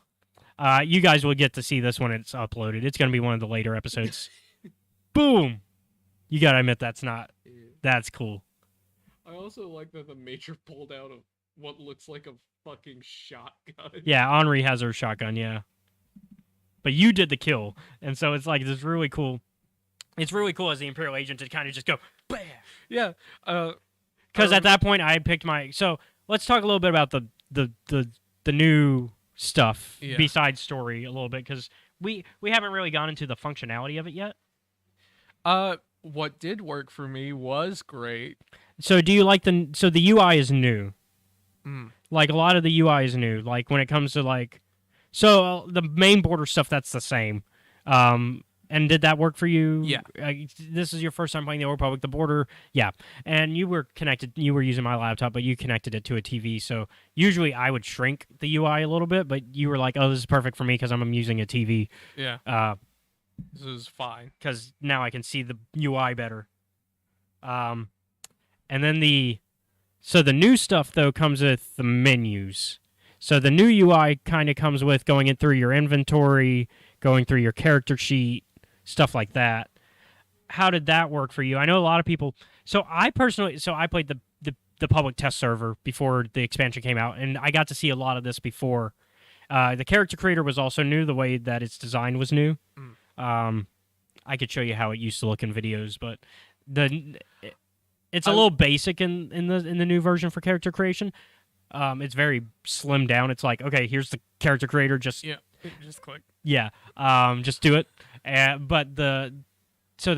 You guys will get to see this when it's uploaded. It's going to be one of the later episodes. Boom. You got to admit that's cool. I also like that the Major pulled out what looks like a fucking shotgun. Yeah, Henri has her shotgun, yeah. But you did the kill, and so it's like this really cool. It's really cool as the Imperial agent to kind of just go, bam. Yeah. Because at that point I had picked my. So let's talk a little bit about the new stuff besides story a little bit, because we haven't really gone into the functionality of it yet. What did work for me was great. So do you like the UI is new? Like a lot of the UI is new. Like when it comes to like. So the main border stuff, that's the same. And did that work for you? Yeah. This is your first time playing the Old Republic. The border, yeah. And you were connected. You were using my laptop, but you connected it to a TV. So usually I would shrink the UI a little bit, but you were like, "Oh, this is perfect for me because I'm using a TV." Yeah. This is fine because now I can see the UI better. And then the new stuff though comes with the menus. So the new UI kind of comes with going in through your inventory, going through your character sheet, stuff like that. How did that work for you? I know a lot of people. So I played the public test server before the expansion came out, and I got to see a lot of this before. The character creator was also new. The way that its design was new. I could show you how it used to look in videos, but it's a little basic in the new version for character creation. It's very slimmed down. It's like, okay, here's the character creator. Just click. Yeah, just do it. But the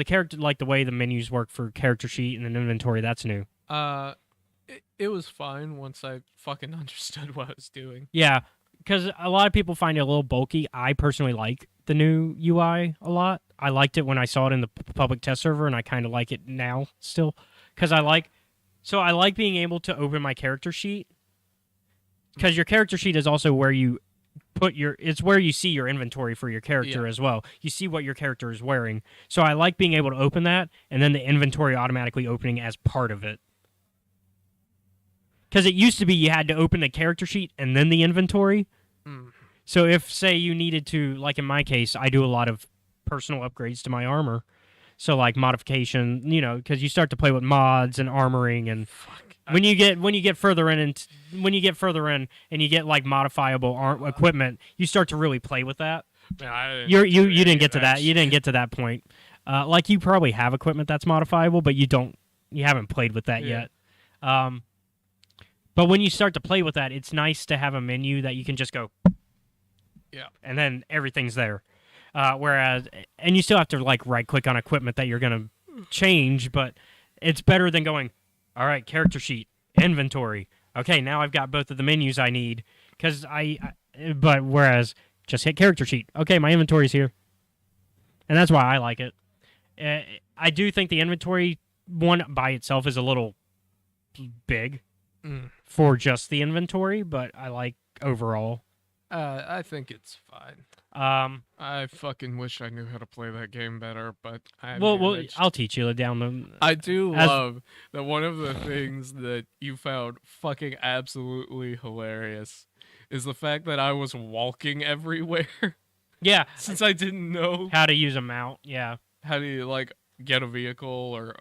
character, like the way the menus work for character sheet and an inventory, that's new. It was fine once I fucking understood what I was doing. Yeah, because a lot of people find it a little bulky. I personally like the new UI a lot. I liked it when I saw it in the public test server, and I kind of like it now still. Because I like being able to open my character sheet. Because your character sheet is also where you it's where you see your inventory for your character as well. You see what your character is wearing. So I like being able to open that, and then the inventory automatically opening as part of it. Because it used to be you had to open the character sheet and then the inventory. So if, say, you needed to, like in my case, I do a lot of personal upgrades to my armor. So like modification, because you start to play with mods and armoring, and when you get further in and and you get like modifiable equipment, you start to really play with that. Man, You didn't get to that. You didn't get to that point. Like you probably have equipment that's modifiable, but you haven't played with that yet. But when you start to play with that, it's nice to have a menu that you can just go, and then everything's there. Whereas, and you still have to like right click on equipment that you're gonna change, but it's better than going, all right, character sheet, inventory. Okay, now I've got both of the menus I need. But whereas just hit character sheet. Okay, my inventory's here, and that's why I like it. I do think the inventory one by itself is a little big for just the inventory, but I like overall. I think it's fine. I fucking wish I knew how to play that game better, but I'll teach you down the. I do love that one of the things that you found fucking absolutely hilarious is the fact that I was walking everywhere. Yeah, since I didn't know how to use a mount. Yeah, how do you like get a vehicle or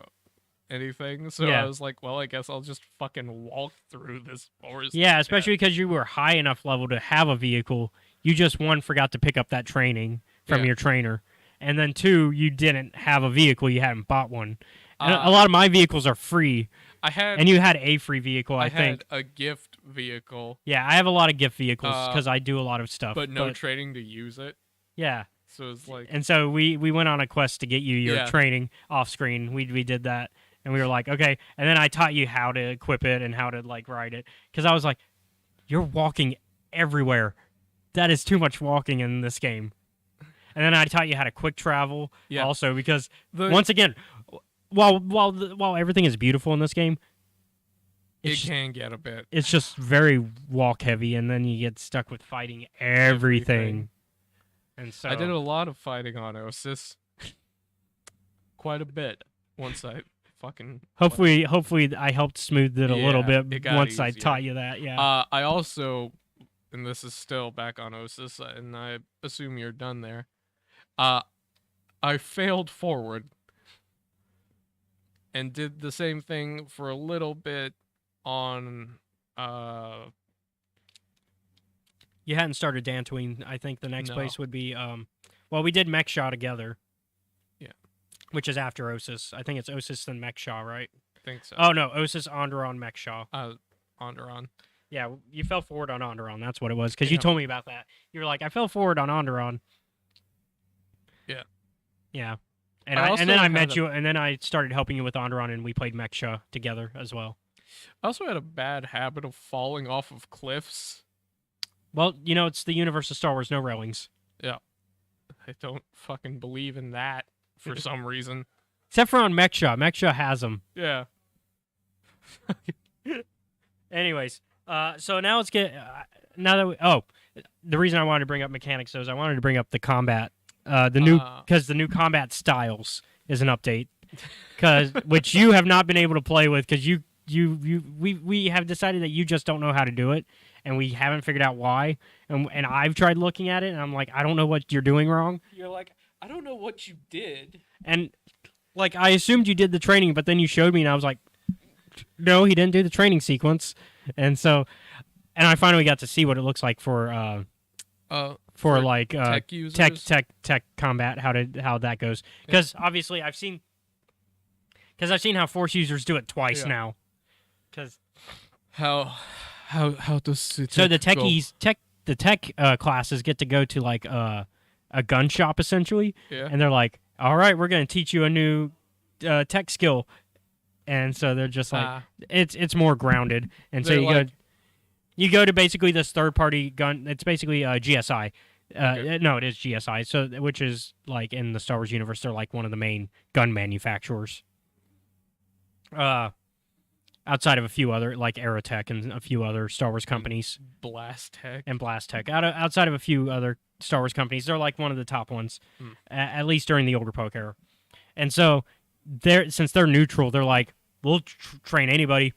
anything? So I was like, well, I guess I'll just fucking walk through this forest. Yeah, especially because you were high enough level to have a vehicle. You just, one, forgot to pick up that training from your trainer. And then, two, you didn't have a vehicle. You hadn't bought one. And a lot of my vehicles are free. And you had a free vehicle, I think. I had a gift vehicle. Yeah, I have a lot of gift vehicles because I do a lot of stuff. But no training to use it. Yeah. So it's like... And so we went on a quest to get you your training off screen. We did that. And we were like, okay. And then I taught you how to equip it and how to like ride it. Because I was like, you're walking everywhere. That is too much walking in this game. And then I taught you how to quick travel also because once again, while everything is beautiful in this game, it can get a bit. It's just very walk heavy, and then you get stuck with fighting everything. And so I did a lot of fighting on Osis. Quite a bit. Once I fucking hopefully I helped smooth it a little bit once I taught you that. Yeah. I also. And this is still back on Osis, and I assume you're done there. I failed forward and did the same thing for a little bit on... You hadn't started Dantooine. I think the next place would be... we did Mechshaw together. Yeah. Which is after Osis. I think it's Osis then Mechshaw, right? I think so. Oh, no. Osis, Onderon, Mechshaw. Onderon. Yeah, you fell forward on Onderon. That's what it was. Because you told me about that. You were like, I fell forward on Onderon. Yeah. Yeah. And then I met you, and then I started helping you with Onderon, and we played Mechshaw together as well. I also had a bad habit of falling off of cliffs. Well, it's the universe of Star Wars, no railings. Yeah. I don't fucking believe in that for some reason. Except for on Mechshaw. Mechshaw has them. Yeah. Anyways. So now let's get the reason I wanted to bring up mechanics though is I wanted to bring up the combat, because the new combat styles is an update, which you have not been able to play with because we have decided that you just don't know how to do it, and we haven't figured out why, and I've tried looking at it and I'm like, I don't know what you're doing wrong. You're like, I don't know what you did, and like I assumed you did the training, but then you showed me and I was like, no, he didn't do the training sequence. And I finally got to see what it looks like for like tech users? tech combat, how that goes. Because obviously I've seen how Force users do it twice now. Because how does it so the techies the tech classes get to go to like a gun shop essentially, and they're like, all right, we're gonna teach you a new tech skill. And so they're just like it's more grounded, and so you go to basically this third party gun. It's basically GSI. No, it is GSI. So which is like in the Star Wars universe, they're like one of the main gun manufacturers. Outside of a few other like Aerotech and a few other Star Wars companies, Blast Tech. Outside of a few other Star Wars companies, they're like one of the top ones, at least during the Old Republic era. And so since they're neutral, they're like, we'll train anybody.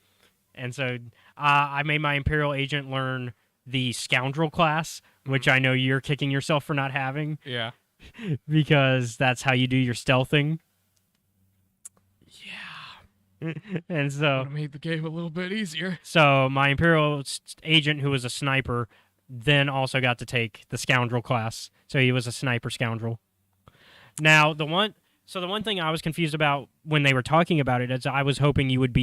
And so I made my Imperial agent learn the Scoundrel class, which I know you're kicking yourself for not having. Yeah. because that's how you do your stealthing. Yeah. And Would so have made the game a little bit easier. my Imperial agent, who was a sniper, then also got to take the scoundrel class. So he was a sniper scoundrel. Now, the one thing I was confused about when they were talking about it is I was hoping you would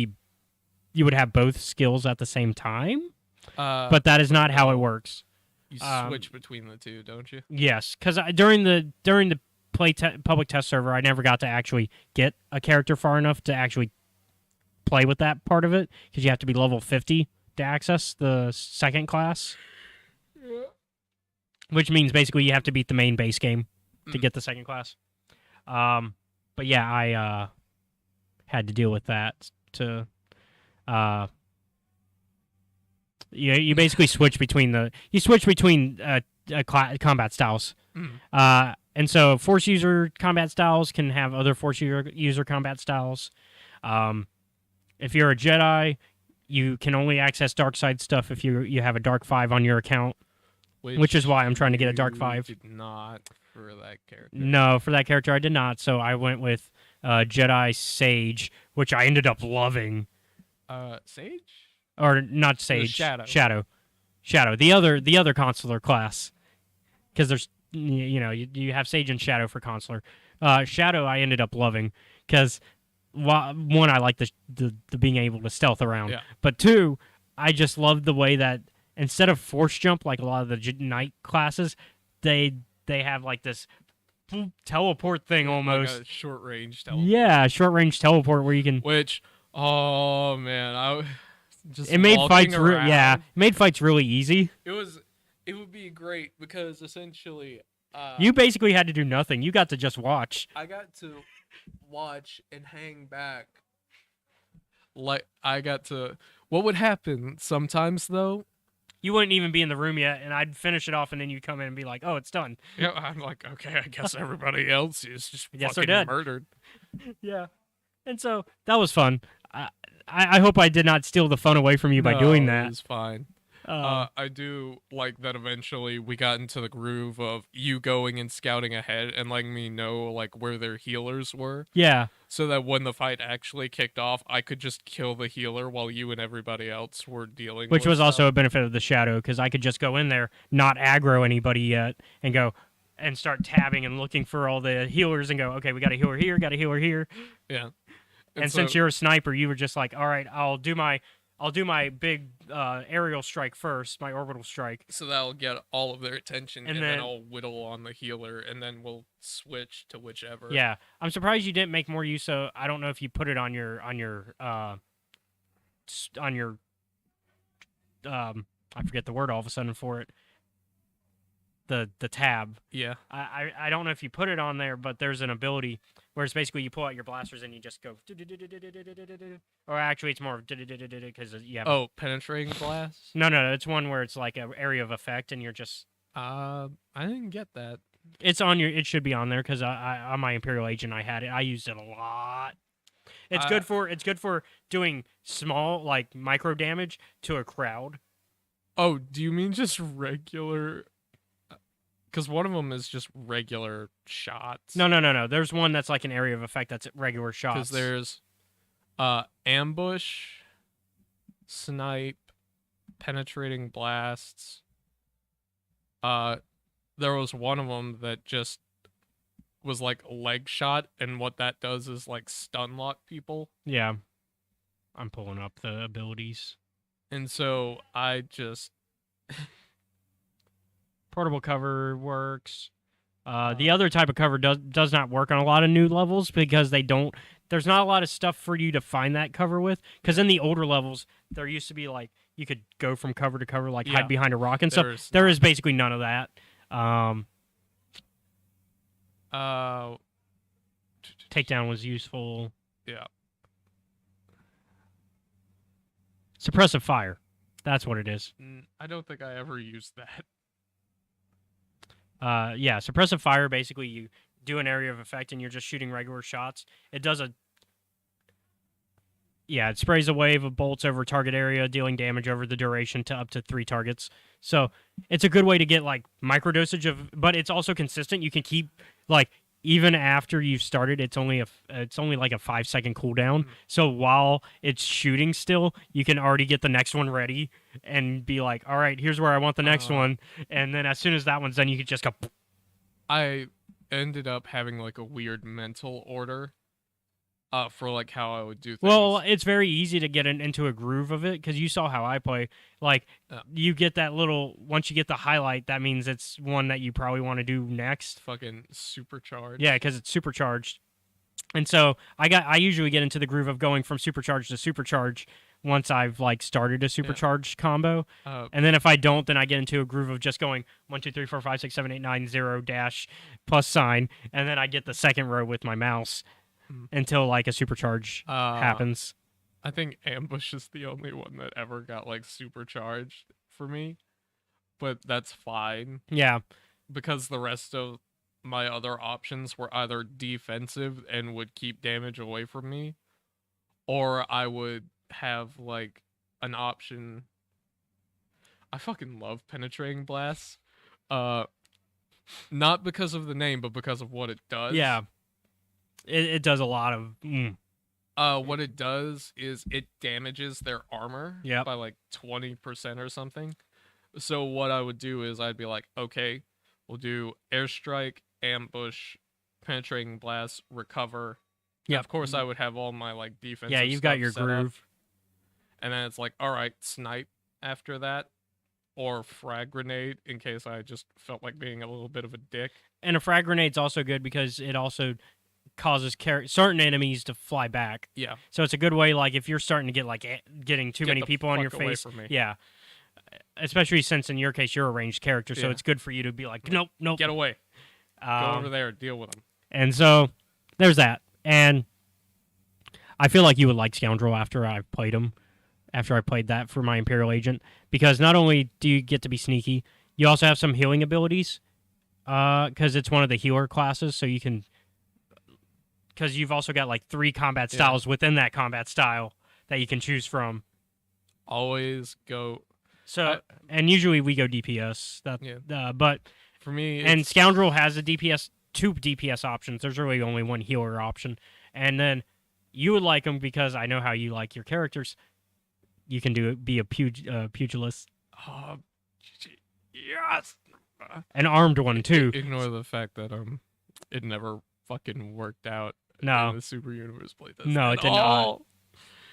have both skills at the same time, but that is not how it works. You switch between the two, don't you? Yes, because during the public test server, I never got to actually get a character far enough to actually play with that part of it, because you have to be level 50 to access the second class. Yeah. Which means basically you have to beat the main base game to get the second class. But yeah, I had to deal with that to you basically switch between combat styles. And so force user combat styles can have other force user combat styles. If you're a Jedi, you can only access dark side stuff if you have a Dark 5 on your account. Which is why I'm trying to get a Dark 5. Did not for that character. No, for that character I did not. So I went with Jedi Sage, which I ended up loving. Sage? Or not Sage. Shadow. Shadow. The other consular class. Because there's you have Sage and Shadow for consular. Shadow I ended up loving because one, I like the being able to stealth around. Yeah. But two, I just loved the way that instead of force jump like a lot of the knight classes, they have like this teleport thing almost. Like a short range teleport. Yeah, short range teleport where you can. Which, oh man, it made fights really easy. It would be great because essentially, you basically had to do nothing. You got to just watch. I got to watch and hang back. Like I got to. What would happen sometimes though? You wouldn't even be in the room yet, and I'd finish it off, and then you'd come in and be like, "Oh, it's done." Yeah, I'm like, okay, I guess everybody else is just Yes, fucking they're dead. murdered. Yeah, and so that was fun. I hope I did not steal the fun away from you by doing that. It was fine. I do like that eventually we got into the groove of you going and scouting ahead and letting me know like where their healers were. Yeah. So that when the fight actually kicked off, I could just kill the healer while you and everybody else were dealing Which with was also stuff. a benefit of the Shadow, because I could just go in there, not aggro anybody yet, and go and start tabbing and looking for all the healers and go, okay, we got a healer here, got a healer here. Yeah. And since you're a sniper, you were just like, all right, I'll do my big aerial strike first, my orbital strike. So that'll get all of their attention, and then then I'll whittle on the healer, and then we'll switch to whichever. Yeah, I'm surprised you didn't make more use of. I don't know if you put it on your I forget the word all of a sudden for it. The tab. Yeah. I don't know if you put it on there, but there's an ability where it's basically you pull out your blasters and you just go, or actually it's more because you have. Oh, penetrating blast? No, it's one where it's like an area of effect and you're just. I didn't get that. It's on your. It should be on there because I on my Imperial Agent I had it. I used it a lot. It's good for doing small like micro damage to a crowd. Oh, do you mean just regular? Because one of them is just regular shots. No. There's one that's like an area of effect that's regular shots. Because there's ambush, snipe, penetrating blasts. There was one of them that just was like leg shot, and what that does is like stun lock people. Yeah. I'm pulling up the abilities. And so I just... Portable cover works. The other type of cover does not work on a lot of new levels because there's not a lot of stuff for you to find that cover with. Because in the older levels, there used to be like, you could go from cover to cover, like hide behind a rock and stuff. There is basically none of that. Takedown was useful. Yeah. Suppressive Fire. That's what it is. I don't think I ever used that. Yeah, Suppressive Fire, basically you do an area of effect and you're just shooting regular shots. It does it sprays a wave of bolts over a target area, dealing damage over the duration to up to 3 targets. So it's a good way to get like micro dosage of, but it's also consistent. You can keep like even after you've started, it's only like a 5 second cooldown. Mhm. So while it's shooting still, you can already get the next one ready and be like, all right, here's where I want the next one. And then as soon as that one's done, you could just go. I ended up having like a weird mental order for like how I would do things. Well, it's very easy to get into a groove of it because you saw how I play. Like, you get that little, once you get the highlight, that means it's one that you probably want to do next. Fucking supercharged. Yeah, because it's supercharged. And so I usually get into the groove of going from supercharged to supercharge once I've like started a supercharged combo. And then if I don't, then I get into a groove of just going 1, 2, 3, 4, 5, 6, 7, 8, 9, 0 dash plus sign, and then I get the second row with my mouse until like a supercharge happens. I think ambush is the only one that ever got like supercharged for me, but that's fine. Yeah, because the rest of my other options were either defensive and would keep damage away from me, or I would have like an option. I fucking love penetrating blasts. Not because of the name, but because of what it does. Yeah. It does a lot of what it does is it damages their armor by like 20% or something. So what I would do is I'd be like, okay, we'll do airstrike, ambush, penetrating blast, recover. Yeah, of course I would have all my like defensive. Yeah, you've got your groove. And then it's like, all right, snipe after that, or frag grenade in case I just felt like being a little bit of a dick. And a frag grenade's also good because it also causes certain enemies to fly back. Yeah. So it's a good way, like if you're starting to get like getting too many people on your face. From me. Yeah. Especially since in your case you're a ranged character, so it's good for you to be like, nope, get away, go over there, deal with them. And so there's that. And I feel like you would like Scoundrel after I've played him, after I played that for my Imperial Agent, because not only do you get to be sneaky, you also have some healing abilities, because it's one of the healer classes, so you can, because you've also got like 3 combat styles within that combat style that you can choose from. Always go. So, and usually we go DPS. But for me, and Scoundrel has a DPS, 2 DPS options. There's really only one healer option, and then you would like them because I know how you like your characters. You can be a pugilist. Yes, an armed one too. Ignore the fact that it never fucking worked out. No, in the Super Universe playtest. No, it did not.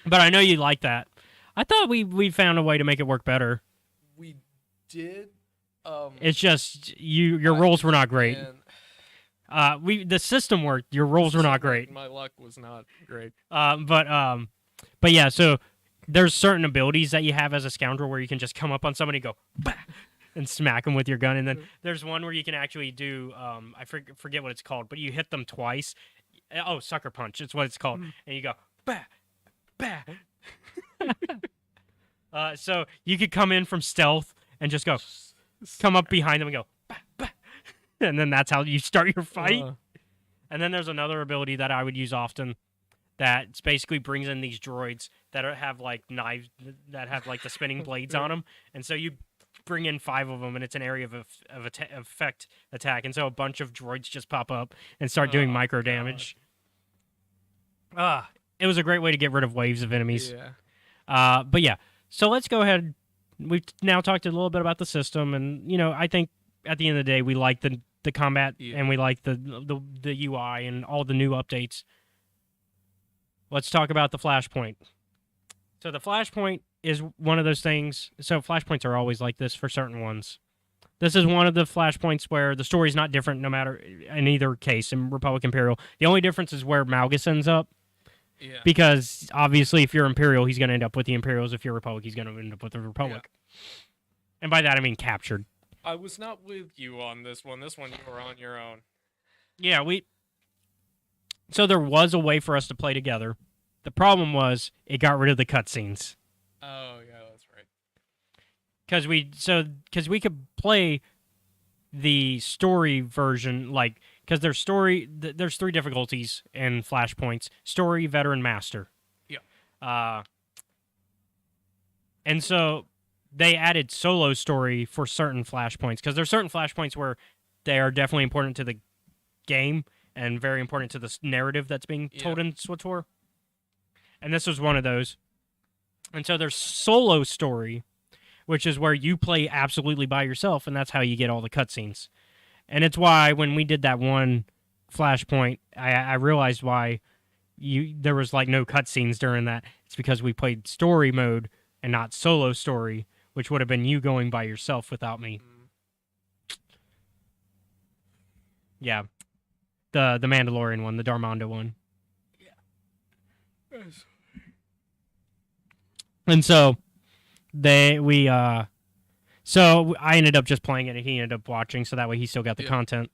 But I know you like that. I thought we found a way to make it work better. We did. It's just your rolls were not great. The system worked. Your rolls were not great. My luck was not great. But yeah. So there's certain abilities that you have as a Scoundrel where you can just come up on somebody, and go, bah! And smack them with your gun, and then there's one where you can actually do I forget what it's called, but you hit them twice. Oh, sucker punch! It's what it's called, and you go, bah, bah. So you could come in from stealth and just go, come up behind them and go, bah, bah. And then that's how you start your fight. And then there's another ability that I would use often that basically brings in these droids that have like knives that have like the spinning blades on them, and so you bring in 5 of them, and it's an area of effect attack, and so a bunch of droids just pop up and start doing micro damage. It was a great way to get rid of waves of enemies. Yeah. But yeah, so let's go ahead. We've now talked a little bit about the system, and I think at the end of the day, we like the combat, and we like the UI and all the new updates. Let's talk about the Flashpoint. So the Flashpoint is one of those things. So Flashpoints are always like this for certain ones. This is one of the Flashpoints where the story's not different no matter in either case in Republic Imperial. The only difference is where Malgus ends up. Yeah. Because obviously if you're Imperial, he's going to end up with the Imperials. If you're Republic, he's going to end up with the Republic. Yeah. And by that I mean captured. I was not with you on this one. This one you were on your own. Yeah, So there was a way for us to play together. The problem was it got rid of the cutscenes. Oh yeah, that's right. Because we could play the story version, like, because there's 3 difficulties in Flashpoints: story, veteran, master. Yeah. And so they added solo story for certain Flashpoints, because there's certain Flashpoints where they are definitely important to game and very important to the narrative that's being told in SWTOR. And this was one of those. And so there's solo story, which is where you play absolutely by yourself, and that's how you get all the cutscenes. And it's why when we did that one Flashpoint, I realized why there was like no cutscenes during that. It's because we played story mode and not solo story, which would have been you going by yourself without me. Yeah. The Mandalorian one, the Darmondo one. Yeah. And so so I ended up just playing it and he ended up watching, so that way he still got the content.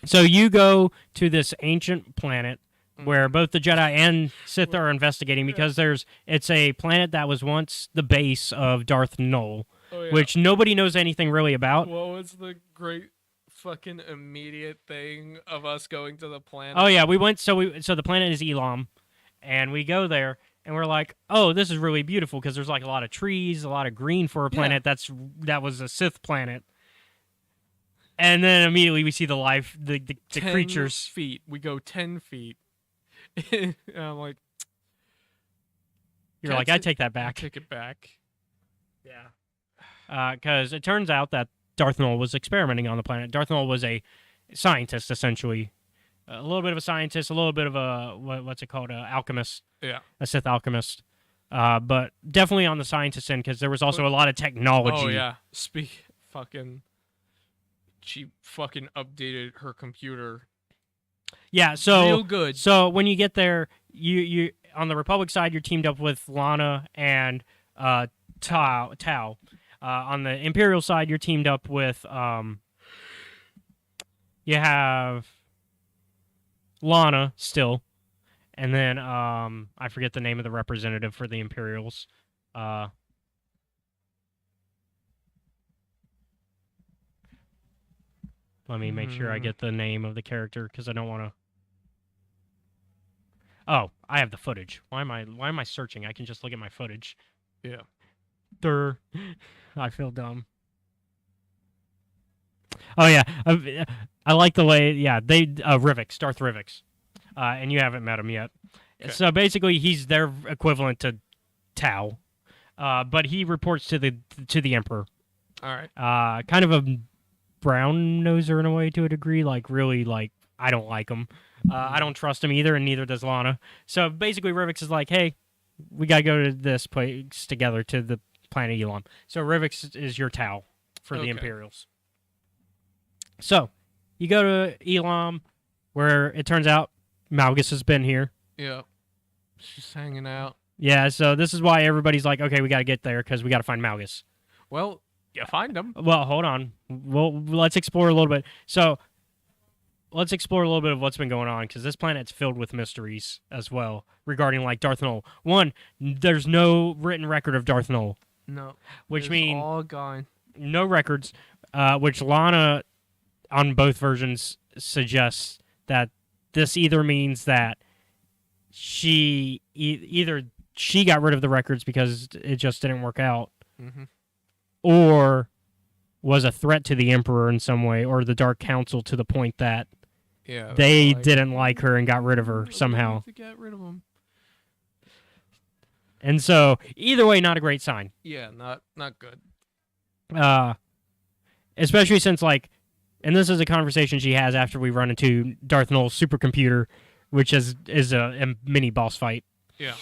So you go to this ancient planet where both the Jedi and Sith are investigating because it's a planet that was once the base of Darth Nul, which nobody knows anything really about. What was the great fucking immediate thing of us going to the planet? Oh yeah, we went. So the planet is Elam, and we go there, and we're like, oh, this is really beautiful because there's like a lot of trees, a lot of green for a planet that was a Sith planet. And then immediately we see the 10 creatures. Feet. We go 10 feet. And I'm like, you're like, I take that back. Take it back. Yeah. Because it turns out that Darth Nul was experimenting on the planet. Darth Nul was a scientist, essentially. A little bit of a scientist, a little bit of a, what's it called, an alchemist. Yeah. A Sith alchemist. But definitely on the scientist end, because there was also a lot of technology. Oh, yeah. She fucking updated her computer. Yeah, so real good. So when you get there, you on the Republic side, you're teamed up with Lana and Tau. On the Imperial side, you're teamed up with you have Lana still, and then I forget the name of the representative for the Imperials. Let me make sure I get the name of the character because I don't want to. Oh, I have the footage. Why am I searching? I can just look at my footage. Yeah. I feel dumb. Oh yeah, I like the way. Yeah, they Rivix, Darth Rivix, and you haven't met him yet. Okay. So basically, he's their equivalent to Tau, but he reports to the Emperor. All right. Kind of a brown noser in a way to a degree, like really like I don't like him. I don't trust him either, and neither does Lana. So basically Rivix is like, hey, we gotta go to this place together to the planet Elam. So Rivix is your Tau for the Imperials. So you go to Elam, where it turns out Malgus has been here. Yeah. She's hanging out. Yeah, so this is why everybody's like, okay, we gotta get there because we gotta find Malgus. Well, you find him. Well, hold on. Well, let's explore a little bit. So, let's explore a little bit of what's been going on, because this planet's filled with mysteries as well regarding, like, Darth Nul. One, there's no written record of Darth Nul. No. Which means... all gone. No records, which Lana, on both versions, suggests that this either means that either she got rid of the records because it just didn't work out, or was a threat to the Emperor in some way, or the Dark Council to the point that they didn't like her and got rid of her somehow. To get rid of him. And so, either way, not a great sign. Yeah, not good. Especially since, like, and this is a conversation she has after we run into Darth Nul's supercomputer, which is a mini boss fight. Yeah.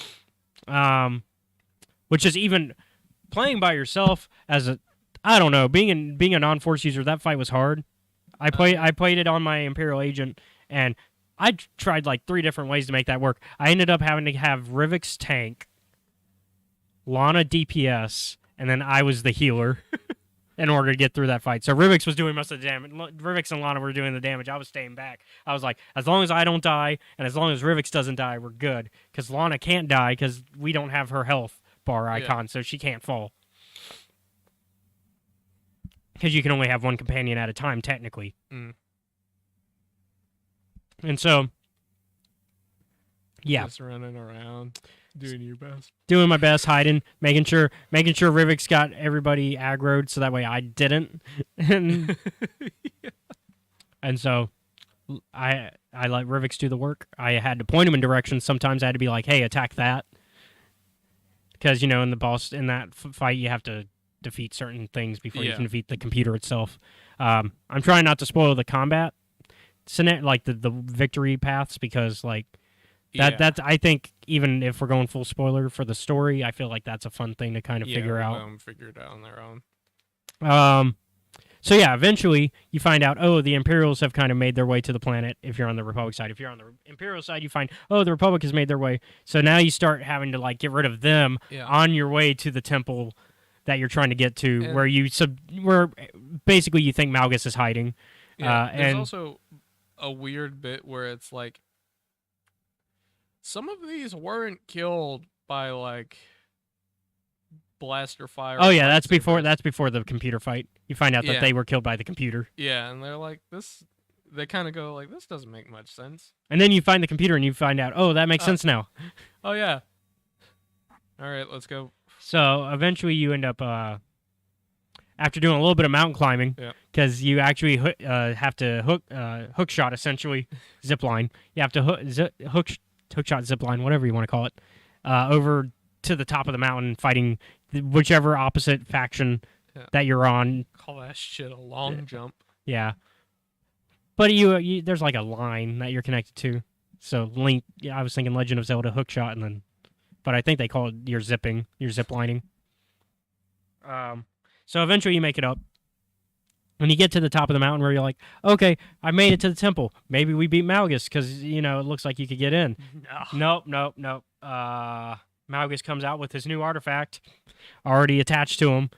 Which is even playing by yourself I don't know, being a non-force user, that fight was hard. I played it on my Imperial agent, and I tried like 3 different ways to make that work. I ended up having to have Rivix tank, Lana DPS, and then I was the healer in order to get through that fight. So Rivix was doing most of the damage. Rivix and Lana were doing the damage. I was staying back. I was like, as long as I don't die, and as long as Rivix doesn't die, we're good. Because Lana can't die because we don't have her health bar icon, so she can't fall. Because you can only have one companion at a time, technically. And so, yeah. Just running around, doing your best. Doing my best, hiding, making sure Rivix got everybody aggroed so that way I didn't. And And so I let Rivix do the work. I had to point him in directions. Sometimes I had to be like, hey, attack that. Because, in the boss, in that fight, you have to defeat certain things before you can defeat the computer itself. I'm trying not to spoil the combat, like the victory paths, because, like, that's, I think, even if we're going full spoiler for the story, I figure like that's a fun thing to kind of figure out. Figure it out on their own. So yeah, eventually you find out, the Imperials have kind of made their way to the planet if you're on the Republic side. If you're on the Imperial side, you find, the Republic has made their way. So now you start having to, like, get rid of them on your way to the temple that you're trying to get to, and where basically you think Malgus is hiding. Yeah, there's and also a weird bit where it's like, some of these weren't killed by, like, blaster fire. Oh yeah, that's before the computer fight. You find out that they were killed by the computer. Yeah, and they're like, they kind of go like, this doesn't make much sense. And then you find the computer and you find out, that makes sense now. Oh yeah. All right, let's go. So eventually you end up after doing a little bit of mountain climbing, because you actually have to hook shot, essentially zip line. You have to hook shot, zip line, whatever you want to call it, over to the top of the mountain, fighting whichever opposite faction that you're on. Call that shit a long jump. Yeah, but you there's like a line that you're connected to. So Link, I was thinking Legend of Zelda hook shot, but I think they call it your zip lining. So eventually you make it up. When you get to the top of the mountain where you're like, okay, I made it to the temple. Maybe we beat Malgus because, it looks like you could get in. Nope. Malgus comes out with his new artifact already attached to him.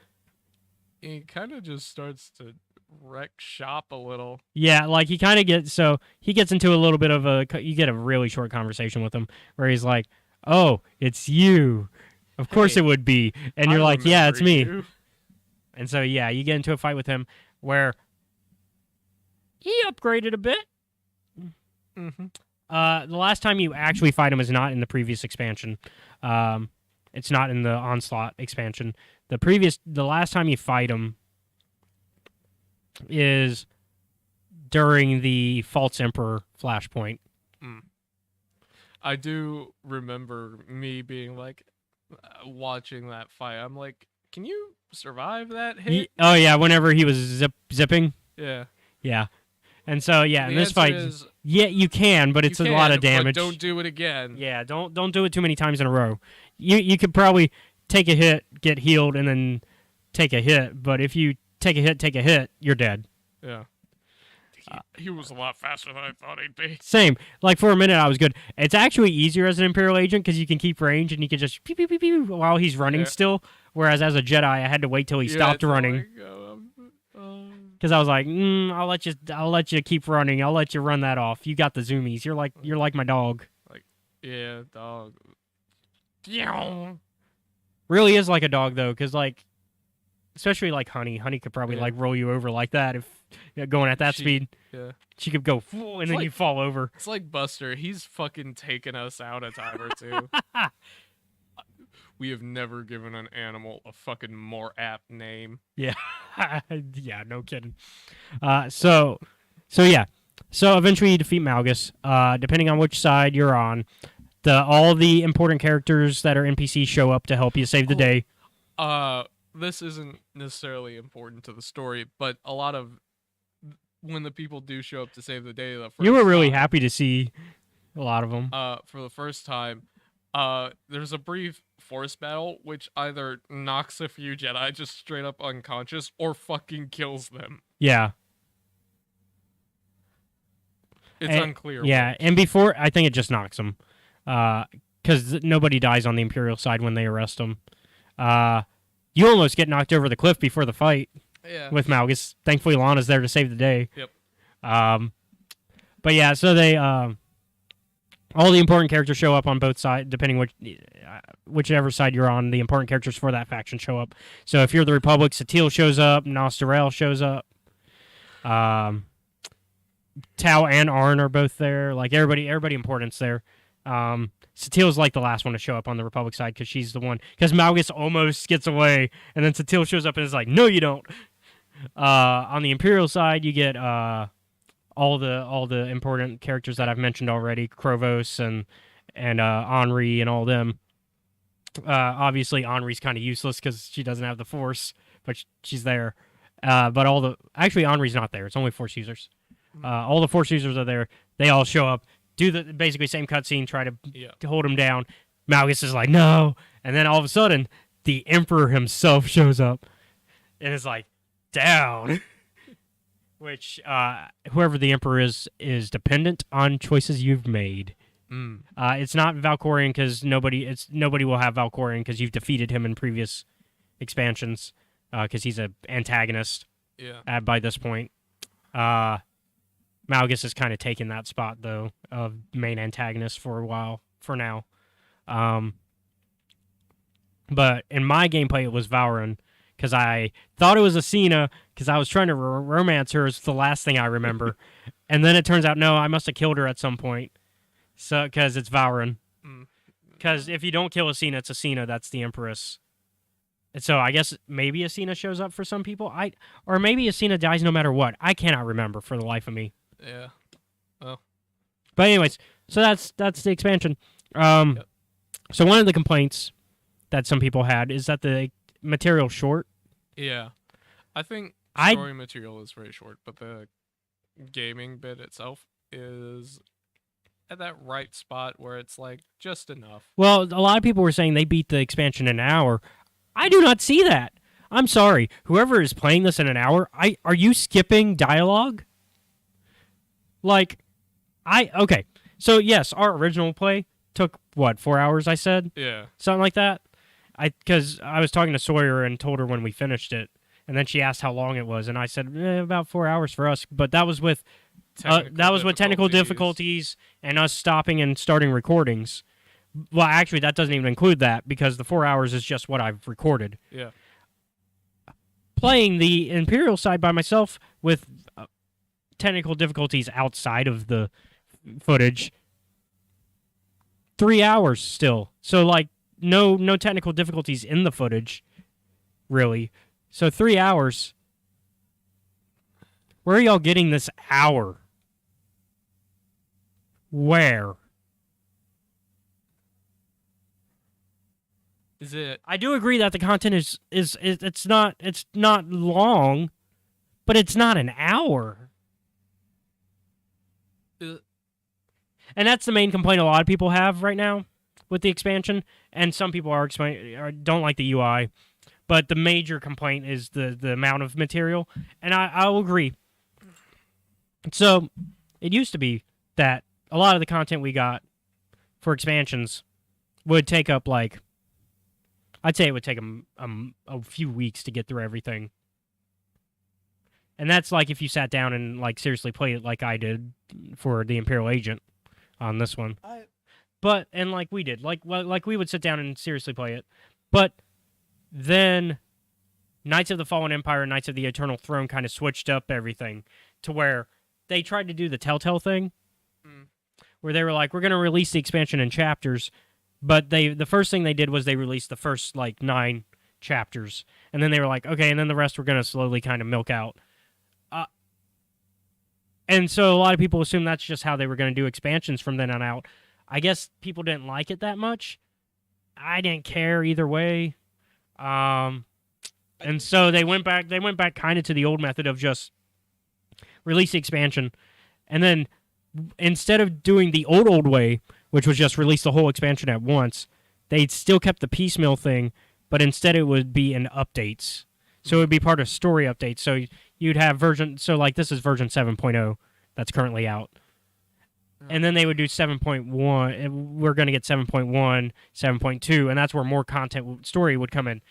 He kind of just starts to wreck shop a little. Yeah, like he gets into a little bit of you get a really short conversation with him where he's like, oh, it's you. Of course it would be. And you're like, yeah, it's me. You. And so, yeah, you get into a fight with him where he upgraded a bit. Mm-hmm. The last time you actually fight him is not in the previous expansion. It's not in the Onslaught expansion. The last time you fight him is during the False Emperor flashpoint. I do remember me being like, watching that fight. I'm like, can you survive that hit? Oh yeah, whenever he was zipping. Yeah. Yeah. And so yeah, in this fight, is, you can, but it's a lot of damage. But don't do it again. Yeah, don't do it too many times in a row. You could probably take a hit, get healed, and then take a hit. But if you take a hit, you're dead. Yeah. He was a lot faster than I thought he'd be. Same. Like, for a minute, I was good. It's actually easier as an Imperial agent because you can keep range and you can just pew, pew, pew, pew, while he's running still. Whereas as a Jedi, I had to wait till he stopped running. Because I was like, I'll let you keep running. I'll let you run that off. You got the zoomies. You're like my dog. Like, yeah, dog. Really is like a dog though, because like, especially like Honey. Honey could probably like roll you over like that if going at that speed. Yeah. She could go and then you fall over. It's like Buster. He's fucking taken us out a time or two. We have never given an animal a fucking more apt name. Yeah. Yeah, no kidding. So yeah. So eventually you defeat Malgus. Depending on which side you're on, all the important characters that are NPCs show up to help you save the day. This isn't necessarily important to the story, but a lot of when the people do show up to save the day, you were really happy to see a lot of them. For the first time, there's a brief force battle which either knocks a few Jedi just straight up unconscious or fucking kills them. Yeah. It's unclear. Yeah, and before, I think it just knocks them. Because nobody dies on the Imperial side when they arrest them. You almost get knocked over the cliff before the fight with Malgus. Thankfully, Lana's there to save the day. Yep. But yeah, so they... all the important characters show up on both sides, depending whichever side you're on. The important characters for that faction show up. So if you're the Republic, Satele shows up, Nostarel shows up. Tau and Arn are both there. Like everybody important's there. Satele's like the last one to show up on the Republic side because she's the one. Because Malgus almost gets away, and then Satele shows up and is like, "No, you don't." On the Imperial side, you get all the important characters that I've mentioned already, Krovos and Henri and all them. Obviously, Henri's kind of useless because she doesn't have the Force, but she's there. But actually Henri's not there. It's only Force users. All the Force users are there. They all show up, do the basically same cutscene, try to hold him down. Malgus is like, no, and then all of a sudden, the Emperor himself shows up, and is like, down. Which whoever the Emperor is dependent on choices you've made. It's not Valkorion because nobody will have Valkorion because you've defeated him in previous expansions because he's an antagonist. Yeah. By this point, Malgus has kind of taken that spot though of main antagonist for a while for now. But in my gameplay, it was Vauren because I thought it was Asina because I was trying to romance her. It's the last thing I remember, and then it turns out no, I must have killed her at some point. So because it's Vauren. Because if you don't kill Asina, it's Asina. That's the Empress. And so I guess maybe Asina shows up for some people. Or maybe Asina dies no matter what. I cannot remember for the life of me. Yeah. Well. But anyways, so that's the expansion. Yep. So one of the complaints that some people had is that the material short. Yeah. I think story material is very short, but the gaming bit itself is at that right spot where it's like just enough. Well, a lot of people were saying they beat the expansion in an hour. I do not see that. I'm sorry. Whoever is playing this in an hour, are you skipping dialogue? Okay. So yes, our original play took what, 4 hours, I said? Yeah. Something like that. Because I was talking to Sawyer and told her when we finished it, and then she asked how long it was, and I said about 4 hours for us. But that was with technical difficulties and us stopping and starting recordings. Well, actually, that doesn't even include that because the 4 hours is just what I've recorded. Yeah. Playing the Imperial side by myself with technical difficulties outside of the footage, 3 hours still. So no technical difficulties in the footage, really. So 3 hours. Where are y'all getting this hour? Where? Is it? I do agree that the content is it's not long, but it's not an hour. And that's the main complaint a lot of people have right now with the expansion, and some people don't like the UI. But the major complaint is the amount of material, and I'll agree. So, it used to be that a lot of the content we got for expansions would take up, I'd say it would take a few weeks to get through everything. And that's if you sat down and, seriously played it like I did for the Imperial Agent on this one. But, and we did. We would sit down and seriously play it. But then Knights of the Fallen Empire and Knights of the Eternal Throne kind of switched up everything to where they tried to do the Telltale thing, where they were like, we're going to release the expansion in chapters, but the first thing they did was they released the first 9 chapters, and then they were like, okay, and then the rest we're going to slowly kind of milk out. And so a lot of people assume that's just how they were going to do expansions from then on out. I guess people didn't like it that much. I didn't care either way. And so they went back kind of to the old method of just release the expansion, and then instead of doing the old way, which was just release the whole expansion at once, they still kept the piecemeal thing, but instead it would be in updates. So it would be part of story updates. So you'd have this is version 7.0 that's currently out. And then they would do 7.1, and we're going to get 7.1, 7.2, and that's where more content story would come in.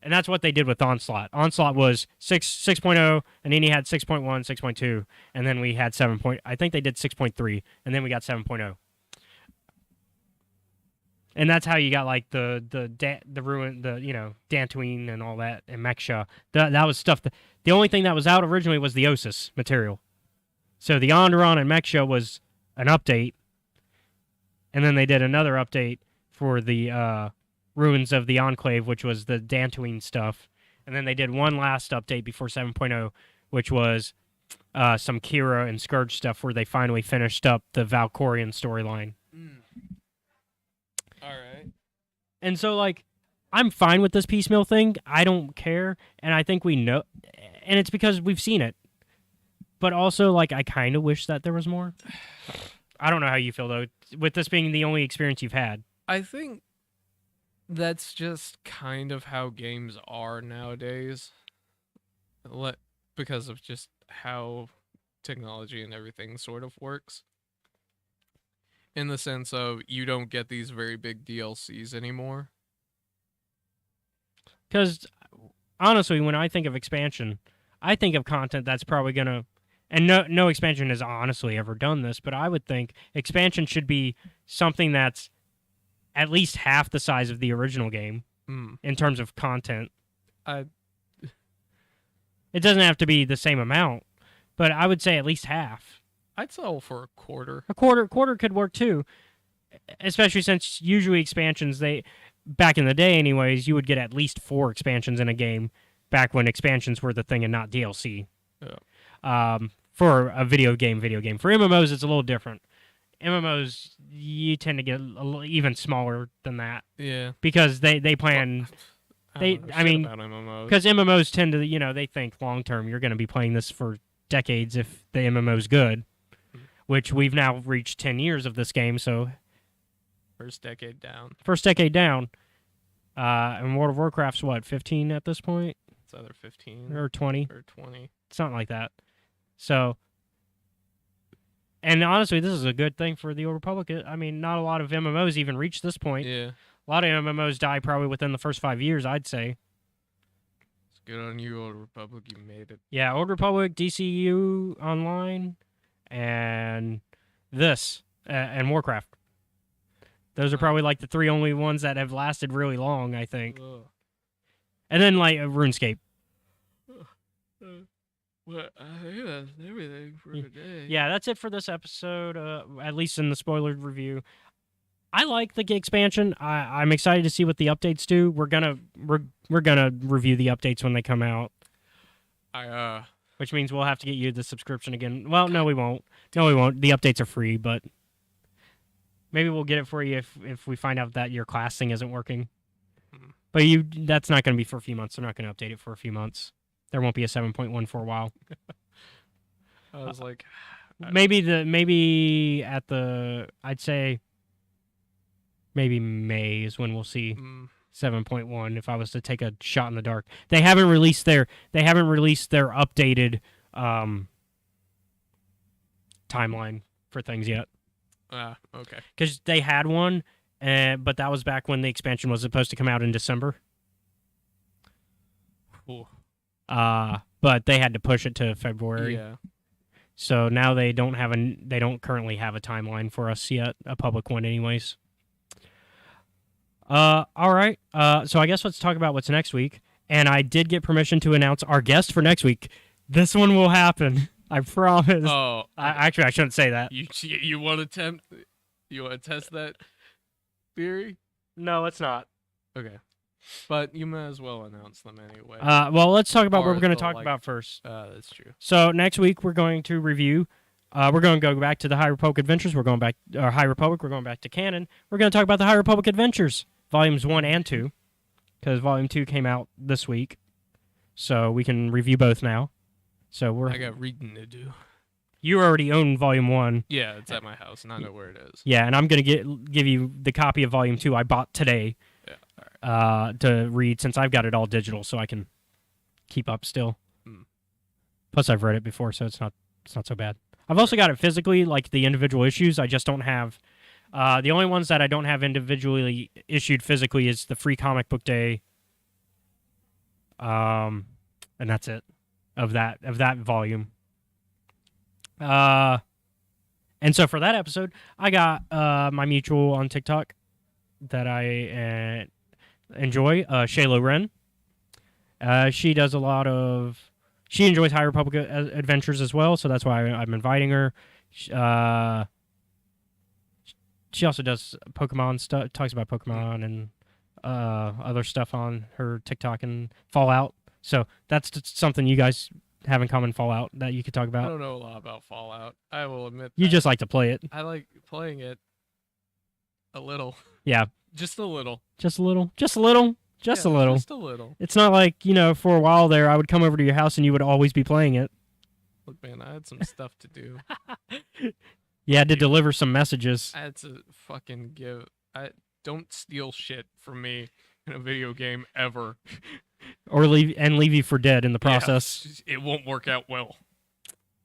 And that's what they did with Onslaught. Onslaught was 6.0, and then you had 6.1, 6.2, and then we had 7. I think they did 6.3, and then we got 7.0. And that's how you got the ruin, Dantooine and all that, and Meksha. That was stuff. The only thing that was out originally was the Osis material. So the Onderon and Meksha was an update, and then they did another update for the Ruins of the Enclave, which was the Dantooine stuff, and then they did one last update before 7.0, which was some Kira and Scourge stuff where they finally finished up the Valkorian storyline. All right. And so, like, I'm fine with this piecemeal thing. I don't care. And I think we know. And it's because we've seen it. But also, like, I kind of wish that there was more. I don't know how you feel, though, with this being the only experience you've had. I think that's just kind of how games are nowadays. Because of just how technology and everything sort of works. In the sense of you don't get these very big DLCs anymore. Because, honestly, when I think of expansion, I think of content that's probably going to... And no expansion has honestly ever done this, but I would think expansion should be something that's at least half the size of the original game in terms of content. It doesn't have to be the same amount, but I would say at least half. I'd settle for a quarter. A quarter could work too, especially since usually expansions, back in the day anyways, you would get at least 4 expansions in a game back when expansions were the thing and not DLC. Yeah. For a video game. For MMOs, it's a little different. MMOs, you tend to get even smaller than that. Yeah. Because they plan... I mean, because MMOs tend to, they think long term, you're going to be playing this for decades if the MMO's good, which we've now reached 10 years of this game, so... First decade down. And World of Warcraft's, 15 at this point? It's either 15 or 20. Or 20. Something like that. So, and honestly, this is a good thing for the Old Republic. I mean, not a lot of MMOs even reach this point. Yeah. A lot of MMOs die probably within the first 5 years, I'd say. It's good on you, Old Republic. You made it. Yeah, Old Republic, DCU Online, and this, and Warcraft. Those are probably like the 3 only ones that have lasted really long, I think. And then like RuneScape. Well, I think that's everything for today. Yeah, that's it for this episode, at least in the spoilered review. I like the expansion. I'm excited to see what the updates do. We're gonna review the updates when they come out. Which means we'll have to get you the subscription again. Well, no, we won't. The updates are free, but maybe we'll get it for you if we find out that your class thing isn't working. But that's not going to be for a few months. They're not going to update it for a few months. There won't be a 7.1 for a while. I was like, maybe I'd say maybe May is when we'll see 7.1 if I was to take a shot in the dark. They haven't released their updated timeline for things yet. Okay. Cuz they had one but that was back when the expansion was supposed to come out in December. Cool. But they had to push it to February. Yeah. So now they don't currently have a timeline for us yet, a public one anyways. All right. So I guess let's talk about what's next week. And I did get permission to announce our guest for next week. This one will happen. I promise. Oh. I shouldn't say that. You want to test that theory? No, it's not. Okay. But you might as well announce them anyway. Well, let's talk about what we're going to talk about first. That's true. So next week we're going to review. We're going to go back to the High Republic Adventures. We're going back, High Republic. We're going back to canon. We're going to talk about the High Republic Adventures, volumes 1 and 2, because volume 2 came out this week, so we can review both now. So I got reading to do. You already own volume 1. Yeah, it's at my house, and I know where it is. Yeah, and I'm going to give you the copy of volume 2 I bought today. Yeah. All right. To read, since I've got it all digital, so I can keep up still. Plus, I've read it before, so it's not so bad. I've also got it physically, like the individual issues. I just don't have. The only ones that I don't have individually issued physically is the Free Comic Book Day. And that's it of that volume. And so for that episode, I got my mutual on TikTok that I enjoy, Shayla Wren. She does a lot of... She enjoys High Republic adventures as well, so that's why I'm inviting her. She also does Pokemon stuff, talks about Pokemon and other stuff on her TikTok and Fallout. So that's something you guys have in common Fallout that you could talk I about? don't know a lot about Fallout. I will admit You that. just like to play it. I like playing it a little. Yeah, Just a little. just a little, just a little, just a Yeah, little. Just a little. It's not like, for a while there, I would come over to your house and you would always be playing it. Look, man, I had some stuff to do. You had to deliver some messages. I had to fucking give. Don't steal shit from me in a video game ever. Or leave you for dead in the Yeah, process. it won't work out well.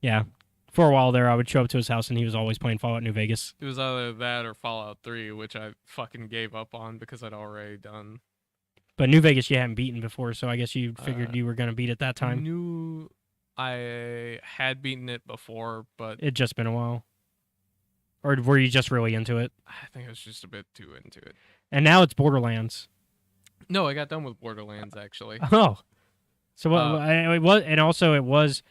Yeah. For a while there, I would show up to his house and he was always playing Fallout New Vegas. It was either that or Fallout 3, which I fucking gave up on because I'd already done. But New Vegas you hadn't beaten before, so I guess you figured you were going to beat it that time. Knew I had beaten it before, but It'd just been a while. Or were you just really into it? I think I was just a bit too into it. And now it's Borderlands. No, I got done with Borderlands actually. Oh. So it was, and also it was,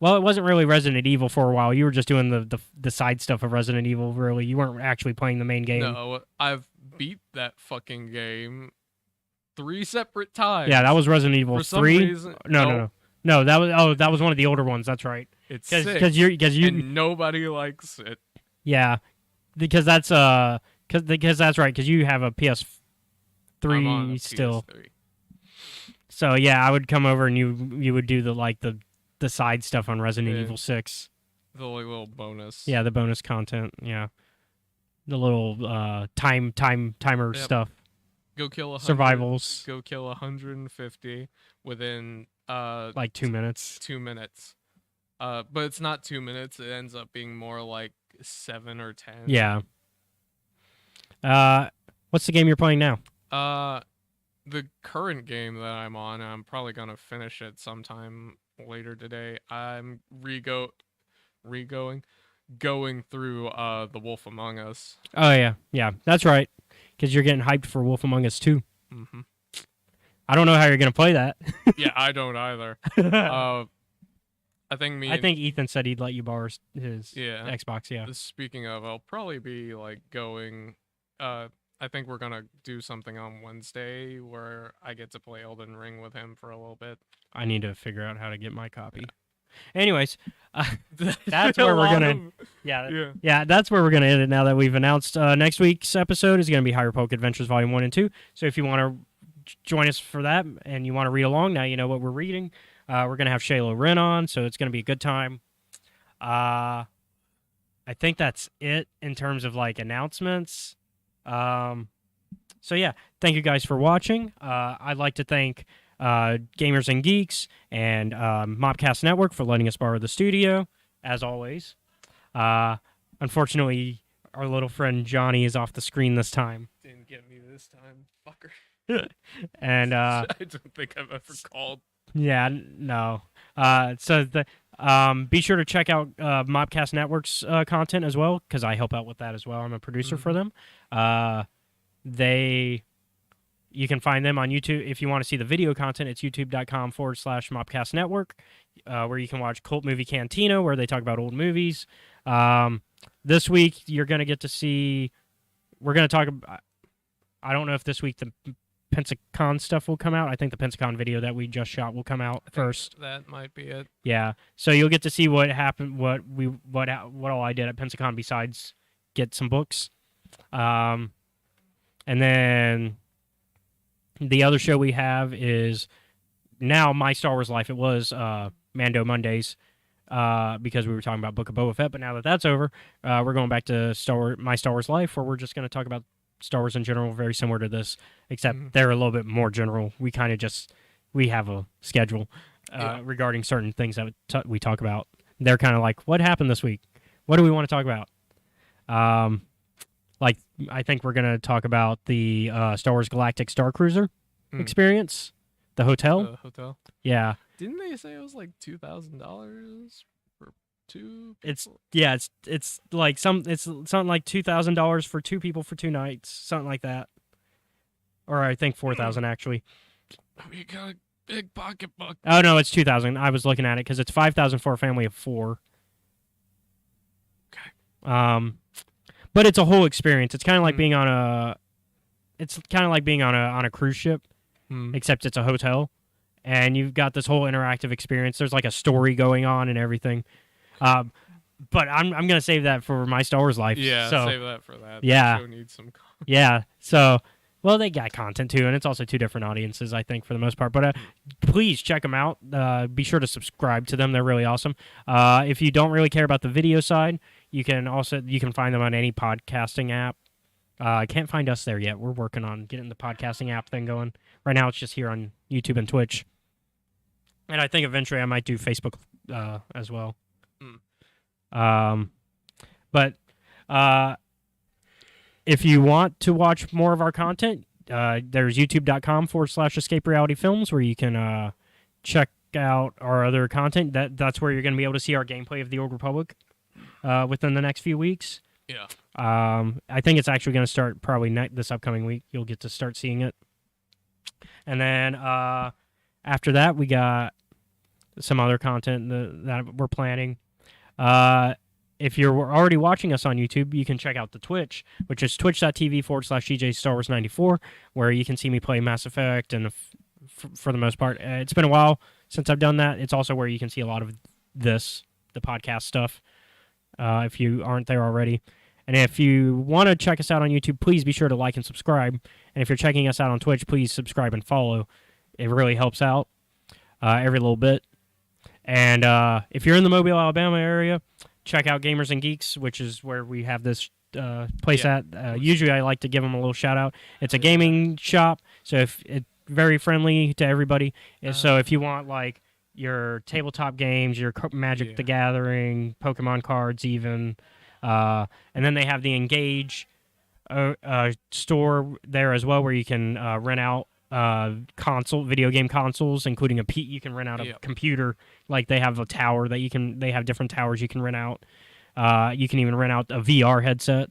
well, it wasn't really Resident Evil for a while. You were just doing the side stuff of Resident Evil, really. You weren't actually playing the main game. No, I've beat that fucking game 3 separate times. Yeah, that was Resident Evil For some 3. reason, No, that was one of the older ones. That's right. It's Because you and nobody likes it. yeah, because that's because that's right. Because you have a I'm on a PS3 still. PS3. So yeah, I would come over and you would do the side stuff on Resident Yeah. Evil 6. The little bonus. Yeah, the bonus content. Yeah, the little timer Yep. stuff. Go kill 100, Survivals. Go kill 150 within Like 2 minutes. 2 minutes. But it's not 2 minutes. It ends up being more like 7 or 10. Yeah. What's the game you're playing now? The current game that I'm on, I'm probably gonna finish it sometime later today. I'm going through The Wolf Among Us. Oh yeah, that's right. Because you're getting hyped for Wolf Among Us 2. Mm-hmm. I don't know how you're gonna play that. Yeah, I don't either. I think I think Ethan said he'd let you borrow his Yeah. Xbox. Yeah. Speaking of, I'll probably be like going. I think we're gonna do something on Wednesday where I get to play Elden Ring with him for a little bit. I need to figure out how to get my copy. Anyways, that's where we're gonna. Yeah, that's where we're gonna end it. Now that we've announced next week's episode is gonna be Higher Poke Adventures Volume 1 and 2. So if you want to join us for that and you want to read along, now you know what we're reading. We're gonna have Shayla Wren on, so it's gonna be a good time. I think that's it in terms of like announcements. So yeah, thank you guys for watching. I'd like to thank Gamers and Geeks and Mobcast Network for letting us borrow the studio, as always. Unfortunately, our little friend Johnny is off the screen this time. Didn't get me this time, fucker. And I don't think I've ever called. yeah, no. So be sure to check out Mobcast Network's content as well, because I help out with that as well. I'm a producer for them. You can find them on YouTube. If you want to see the video content, it's youtube.com/Mobcast Network, where you can watch Cult Movie Cantina, where they talk about old movies. This week, you're going to get to see... We're going to talk about... I don't know if this week the Pensacon stuff will come out. I think the Pensacon video that we just shot will come out first. That might be it. Yeah. So you'll get to see what happened, what all I did at Pensacon besides get some books. And then the other show we have is now My Star Wars Life. It was Mando Mondays because we were talking about Book of Boba Fett, but now that that's over, we're going back to My Star Wars Life, where we're just going to talk about Star Wars in general, very similar to this, except they're a little bit more general. We kind of we have a schedule regarding certain things that we talk about. They're kind of like, what happened this week? What do we want to talk about? Like, I think we're going to talk about the Star Wars Galactic Star Cruiser experience, the hotel. Hotel. Yeah. Didn't they say it was like $2,000 for 2 people? It's like it's something like $2,000 for 2 people for 2 nights, something like that. Or I think 4,000 actually. We got a big pocketbook. Oh no, it's 2,000. I was looking at it because it's 5,000 for a family of 4. Okay. But it's a whole experience. It's kind of like being on a. It's kind of like being on a cruise ship, except it's a hotel, and you've got this whole interactive experience. There's like a story going on and everything. But I'm gonna save that for my Star Wars life. Yeah, so, save that for that. Yeah. That show needs some. Yeah. So, well, they got content too, and it's also two different audiences, I think, for the most part. But please check them out. Be sure to subscribe to them; they're really awesome. If you don't really care about the video side, you can find them on any podcasting app. I can't find us there yet. We're working on getting the podcasting app thing going. Right now, it's just here on YouTube and Twitch, and I think eventually I might do Facebook as well. But if you want to watch more of our content, there's youtube.com/Escape Reality Films, where you can check out our other content. That's where you're going to be able to see our gameplay of the Old Republic within the next few weeks. Yeah. I think it's actually going to start probably this upcoming week. You'll get to start seeing it. And then after that, we got some other content that we're planning. If you're already watching us on YouTube, you can check out the Twitch, which is twitch.tv/DJ Star Wars 94, where you can see me play Mass Effect, and for the most part, it's been a while since I've done that. It's also where you can see a lot of the podcast stuff, if you aren't there already. And if you want to check us out on YouTube, please be sure to like and subscribe. And if you're checking us out on Twitch, please subscribe and follow. It really helps out every little bit. And if you're in the Mobile, Alabama area, check out Gamers and Geeks, which is where we have this place at. Usually I like to give them a little shout out. It's a gaming shop, so it's very friendly to everybody. So if you want like your tabletop games, your Magic the Gathering, Pokemon cards even, and then they have the Engage store there as well, where you can rent out video game consoles, including you can rent out a computer. Like they have a tower they have different towers you can rent out. You can even rent out a VR headset.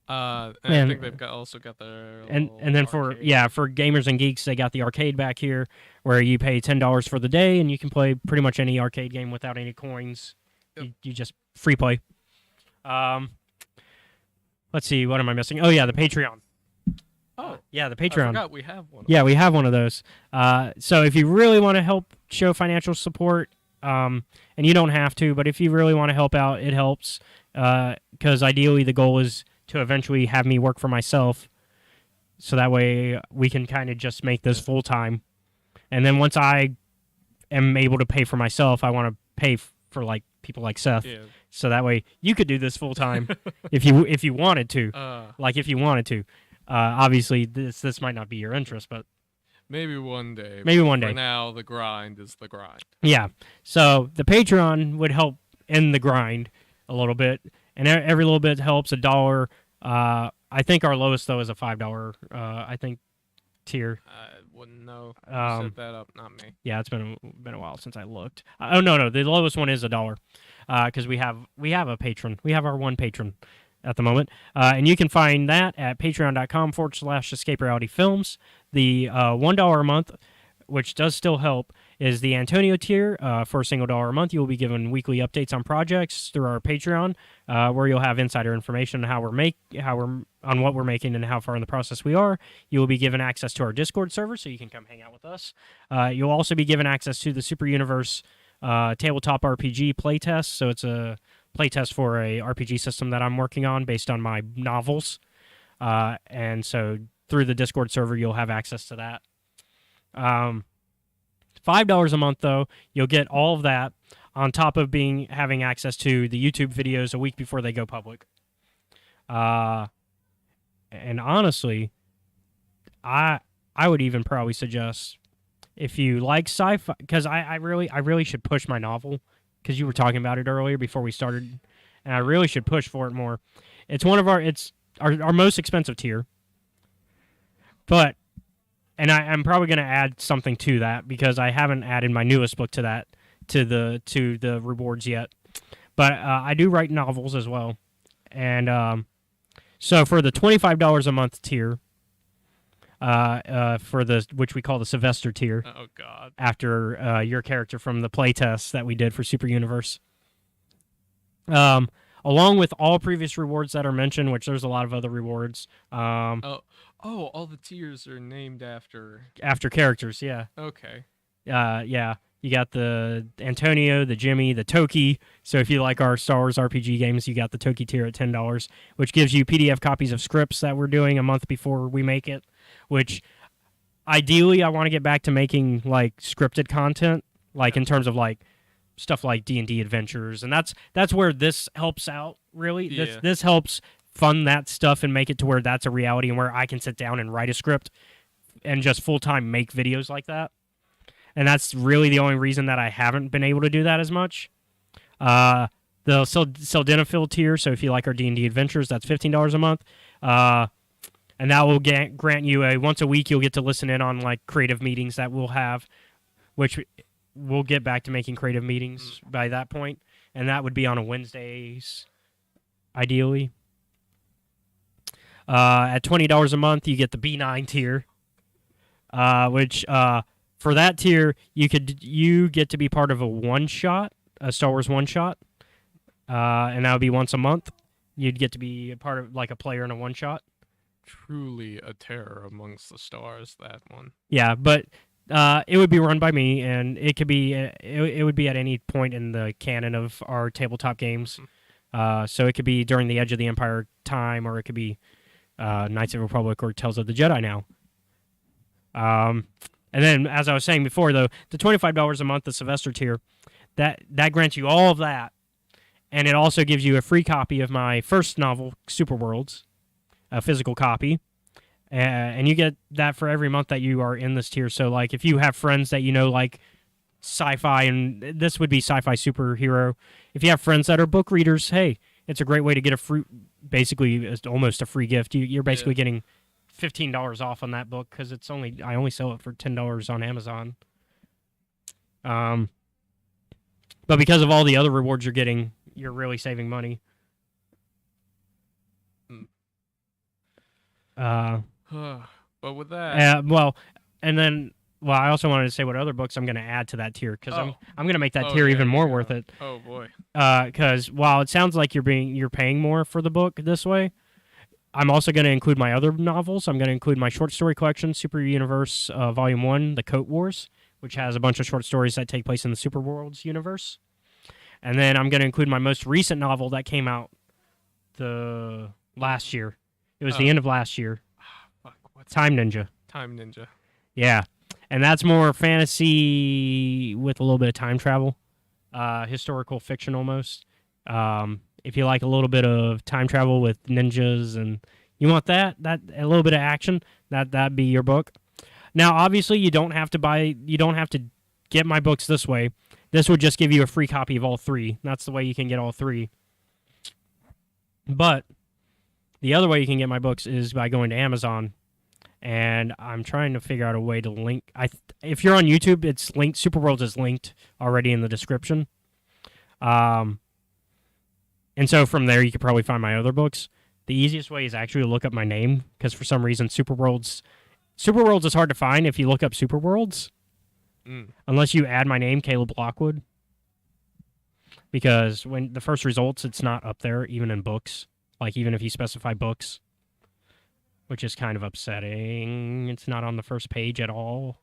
I think they've also got their and then arcade. for Gamers and Geeks, they got the arcade back here, where you pay $10 for the day and you can play pretty much any arcade game without any coins. You just free play. Let's see, what am I missing? Oh yeah, the Patreon. Oh yeah, the Patreon. I forgot we have one. Yeah, we have one of those. So if you really want to help show financial support, and you don't have to, but if you really want to help out, it helps. Because ideally the goal is to eventually have me work for myself, so that way we can kind of just make this full time. And then once I am able to pay for myself, I want to pay for like people like Seth. Yeah. So that way you could do this full time if you wanted to. If you wanted to. Obviously, this might not be your interest, but maybe one day. Maybe one day. For now, the grind is the grind. Yeah. So the Patreon would help end the grind a little bit, and every little bit helps. $1. I think our lowest though is a $5. I think tier. I wouldn't know. You set that up, not me. Yeah, it's been a while since I looked. Oh no, the lowest one is $1. Because we have a patron. We have our one patron at the moment. And you can find that at patreon.com/Escape Reality Films. The $1 a month, which does still help, is the Antonio tier. For a single $1 a month, you will be given weekly updates on projects through our Patreon, where you'll have insider information on on what we're making and how far in the process we are. You will be given access to our Discord server, so you can come hang out with us. You'll also be given access to the Super Universe tabletop RPG playtest. So it's a playtest for a RPG system that I'm working on based on my novels. And so through the Discord server, you'll have access to that. $5 a month, though, you'll get all of that on top of having access to the YouTube videos a week before they go public. And honestly, I would even probably suggest, if you like sci-fi, because I really should push my novel, because you were talking about it earlier before we started, and I really should push for it more. It's our most expensive tier, but, and I'm probably going to add something to that, because I haven't added my newest book to that, to the rewards yet. But I do write novels as well, and so for the $25 a month tier, which we call the Sylvester tier. Oh God! After your character from the playtest that we did for Super Universe, along with all previous rewards that are mentioned, which there's a lot of other rewards. Oh, all the tiers are named after. after characters. Yeah. Okay. Yeah. You got the Antonio, the Jimmy, the Toki. So if you like our Star Wars RPG games, you got the Toki tier at $10, which gives you PDF copies of scripts that we're doing a month before we make it. Which ideally, I want to get back to making like scripted content, like in terms of like stuff like D&D adventures, and that's where this helps out. Really, Yeah. this helps fund that stuff and make it to where that's a reality and where I can sit down and write a script and just full time make videos like that. And that's really the only reason that I haven't been able to do that as much. The Sildenafil tier, so if you like our D&D adventures, that's $15 a month. And that will grant you a once a week you'll get to listen in on like creative meetings that we'll have, which we'll get back to making creative meetings by that point, and that would be on a Wednesdays, ideally. At $20 a month, you get the B9 tier, which for that tier you get to be part of a one shot, a Star Wars one shot, and that would be once a month. You'd get to be a part of like a player in a one shot. Truly a terror amongst the stars, that one. Yeah, but it would be run by me, and it could be it would be at any point in the canon of our tabletop games. So it could be during the Edge of the Empire time, or it could be Knights of the Republic or Tales of the Jedi now. And then, as I was saying before, though, the $25 a month, the Sylvester tier, that grants you all of that, and it also gives you a free copy of my first novel, Super Worlds, a physical copy. And you get that for every month that you are in this tier. So, like, if you have friends that you know like sci-fi, and this would be sci-fi superhero, if you have friends that are book readers, hey, it's a great way to get a free, basically it's almost a free gift. You're basically getting $15 off on that book because I only sell it for $10 on Amazon. But because of all the other rewards you're getting, you're really saving money. But with that, I also wanted to say what other books I'm going to add to that tier because I'm going to make that Oh, tier yeah, even more yeah. worth it. Oh boy. Because while it sounds like you're paying more for the book this way, I'm also going to include my other novels. I'm going to include my short story collection, Super Universe Volume 1, The Coat Wars, which has a bunch of short stories that take place in the Super Worlds universe. And then I'm going to include my most recent novel that came out the last year. It was the end of last year. Fuck, what's Time Ninja. Time Ninja? Yeah. And that's more fantasy with a little bit of time travel. Historical fiction almost. If you like a little bit of time travel with ninjas and you want that a little bit of action, that'd be your book. Now, obviously, you don't have to get my books this way. This would just give you a free copy of all three. That's the way you can get all three. But the other way you can get my books is by going to Amazon. And I'm trying to figure out a way to link. If you're on YouTube, it's linked. Superworlds is linked already in the description. And so from there, you could probably find my other books. The easiest way is actually to look up my name, because for some reason, Superworlds is hard to find if you look up Superworlds, unless you add my name, Caleb Lockwood. Because when the first results, it's not up there, even in books. Like, even if you specify books, which is kind of upsetting. It's not on the first page at all.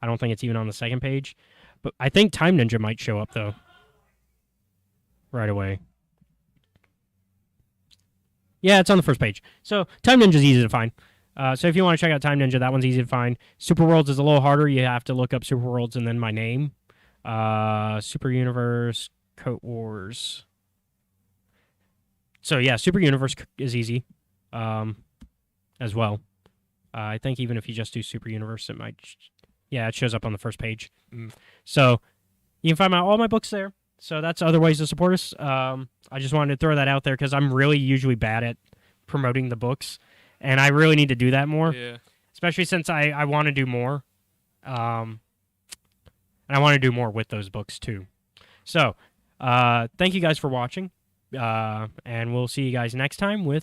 I don't think it's even on the second page. But I think Time Ninja might show up, though, right away. Yeah, it's on the first page. So Time Ninja is easy to find. So if you want to check out Time Ninja, that one's easy to find. Superworlds is a little harder. You have to look up Superworlds and then my name. Super Universe, Coat Wars. So yeah, Super Universe is easy as well. I think even if you just do Super Universe, it might... it shows up on the first page. So you can find all my books there. So that's other ways to support us. I just wanted to throw that out there because I'm really usually bad at promoting the books, and I really need to do that more. Yeah. Especially since I want to do more, and I want to do more with those books too. So, thank you guys for watching, and we'll see you guys next time with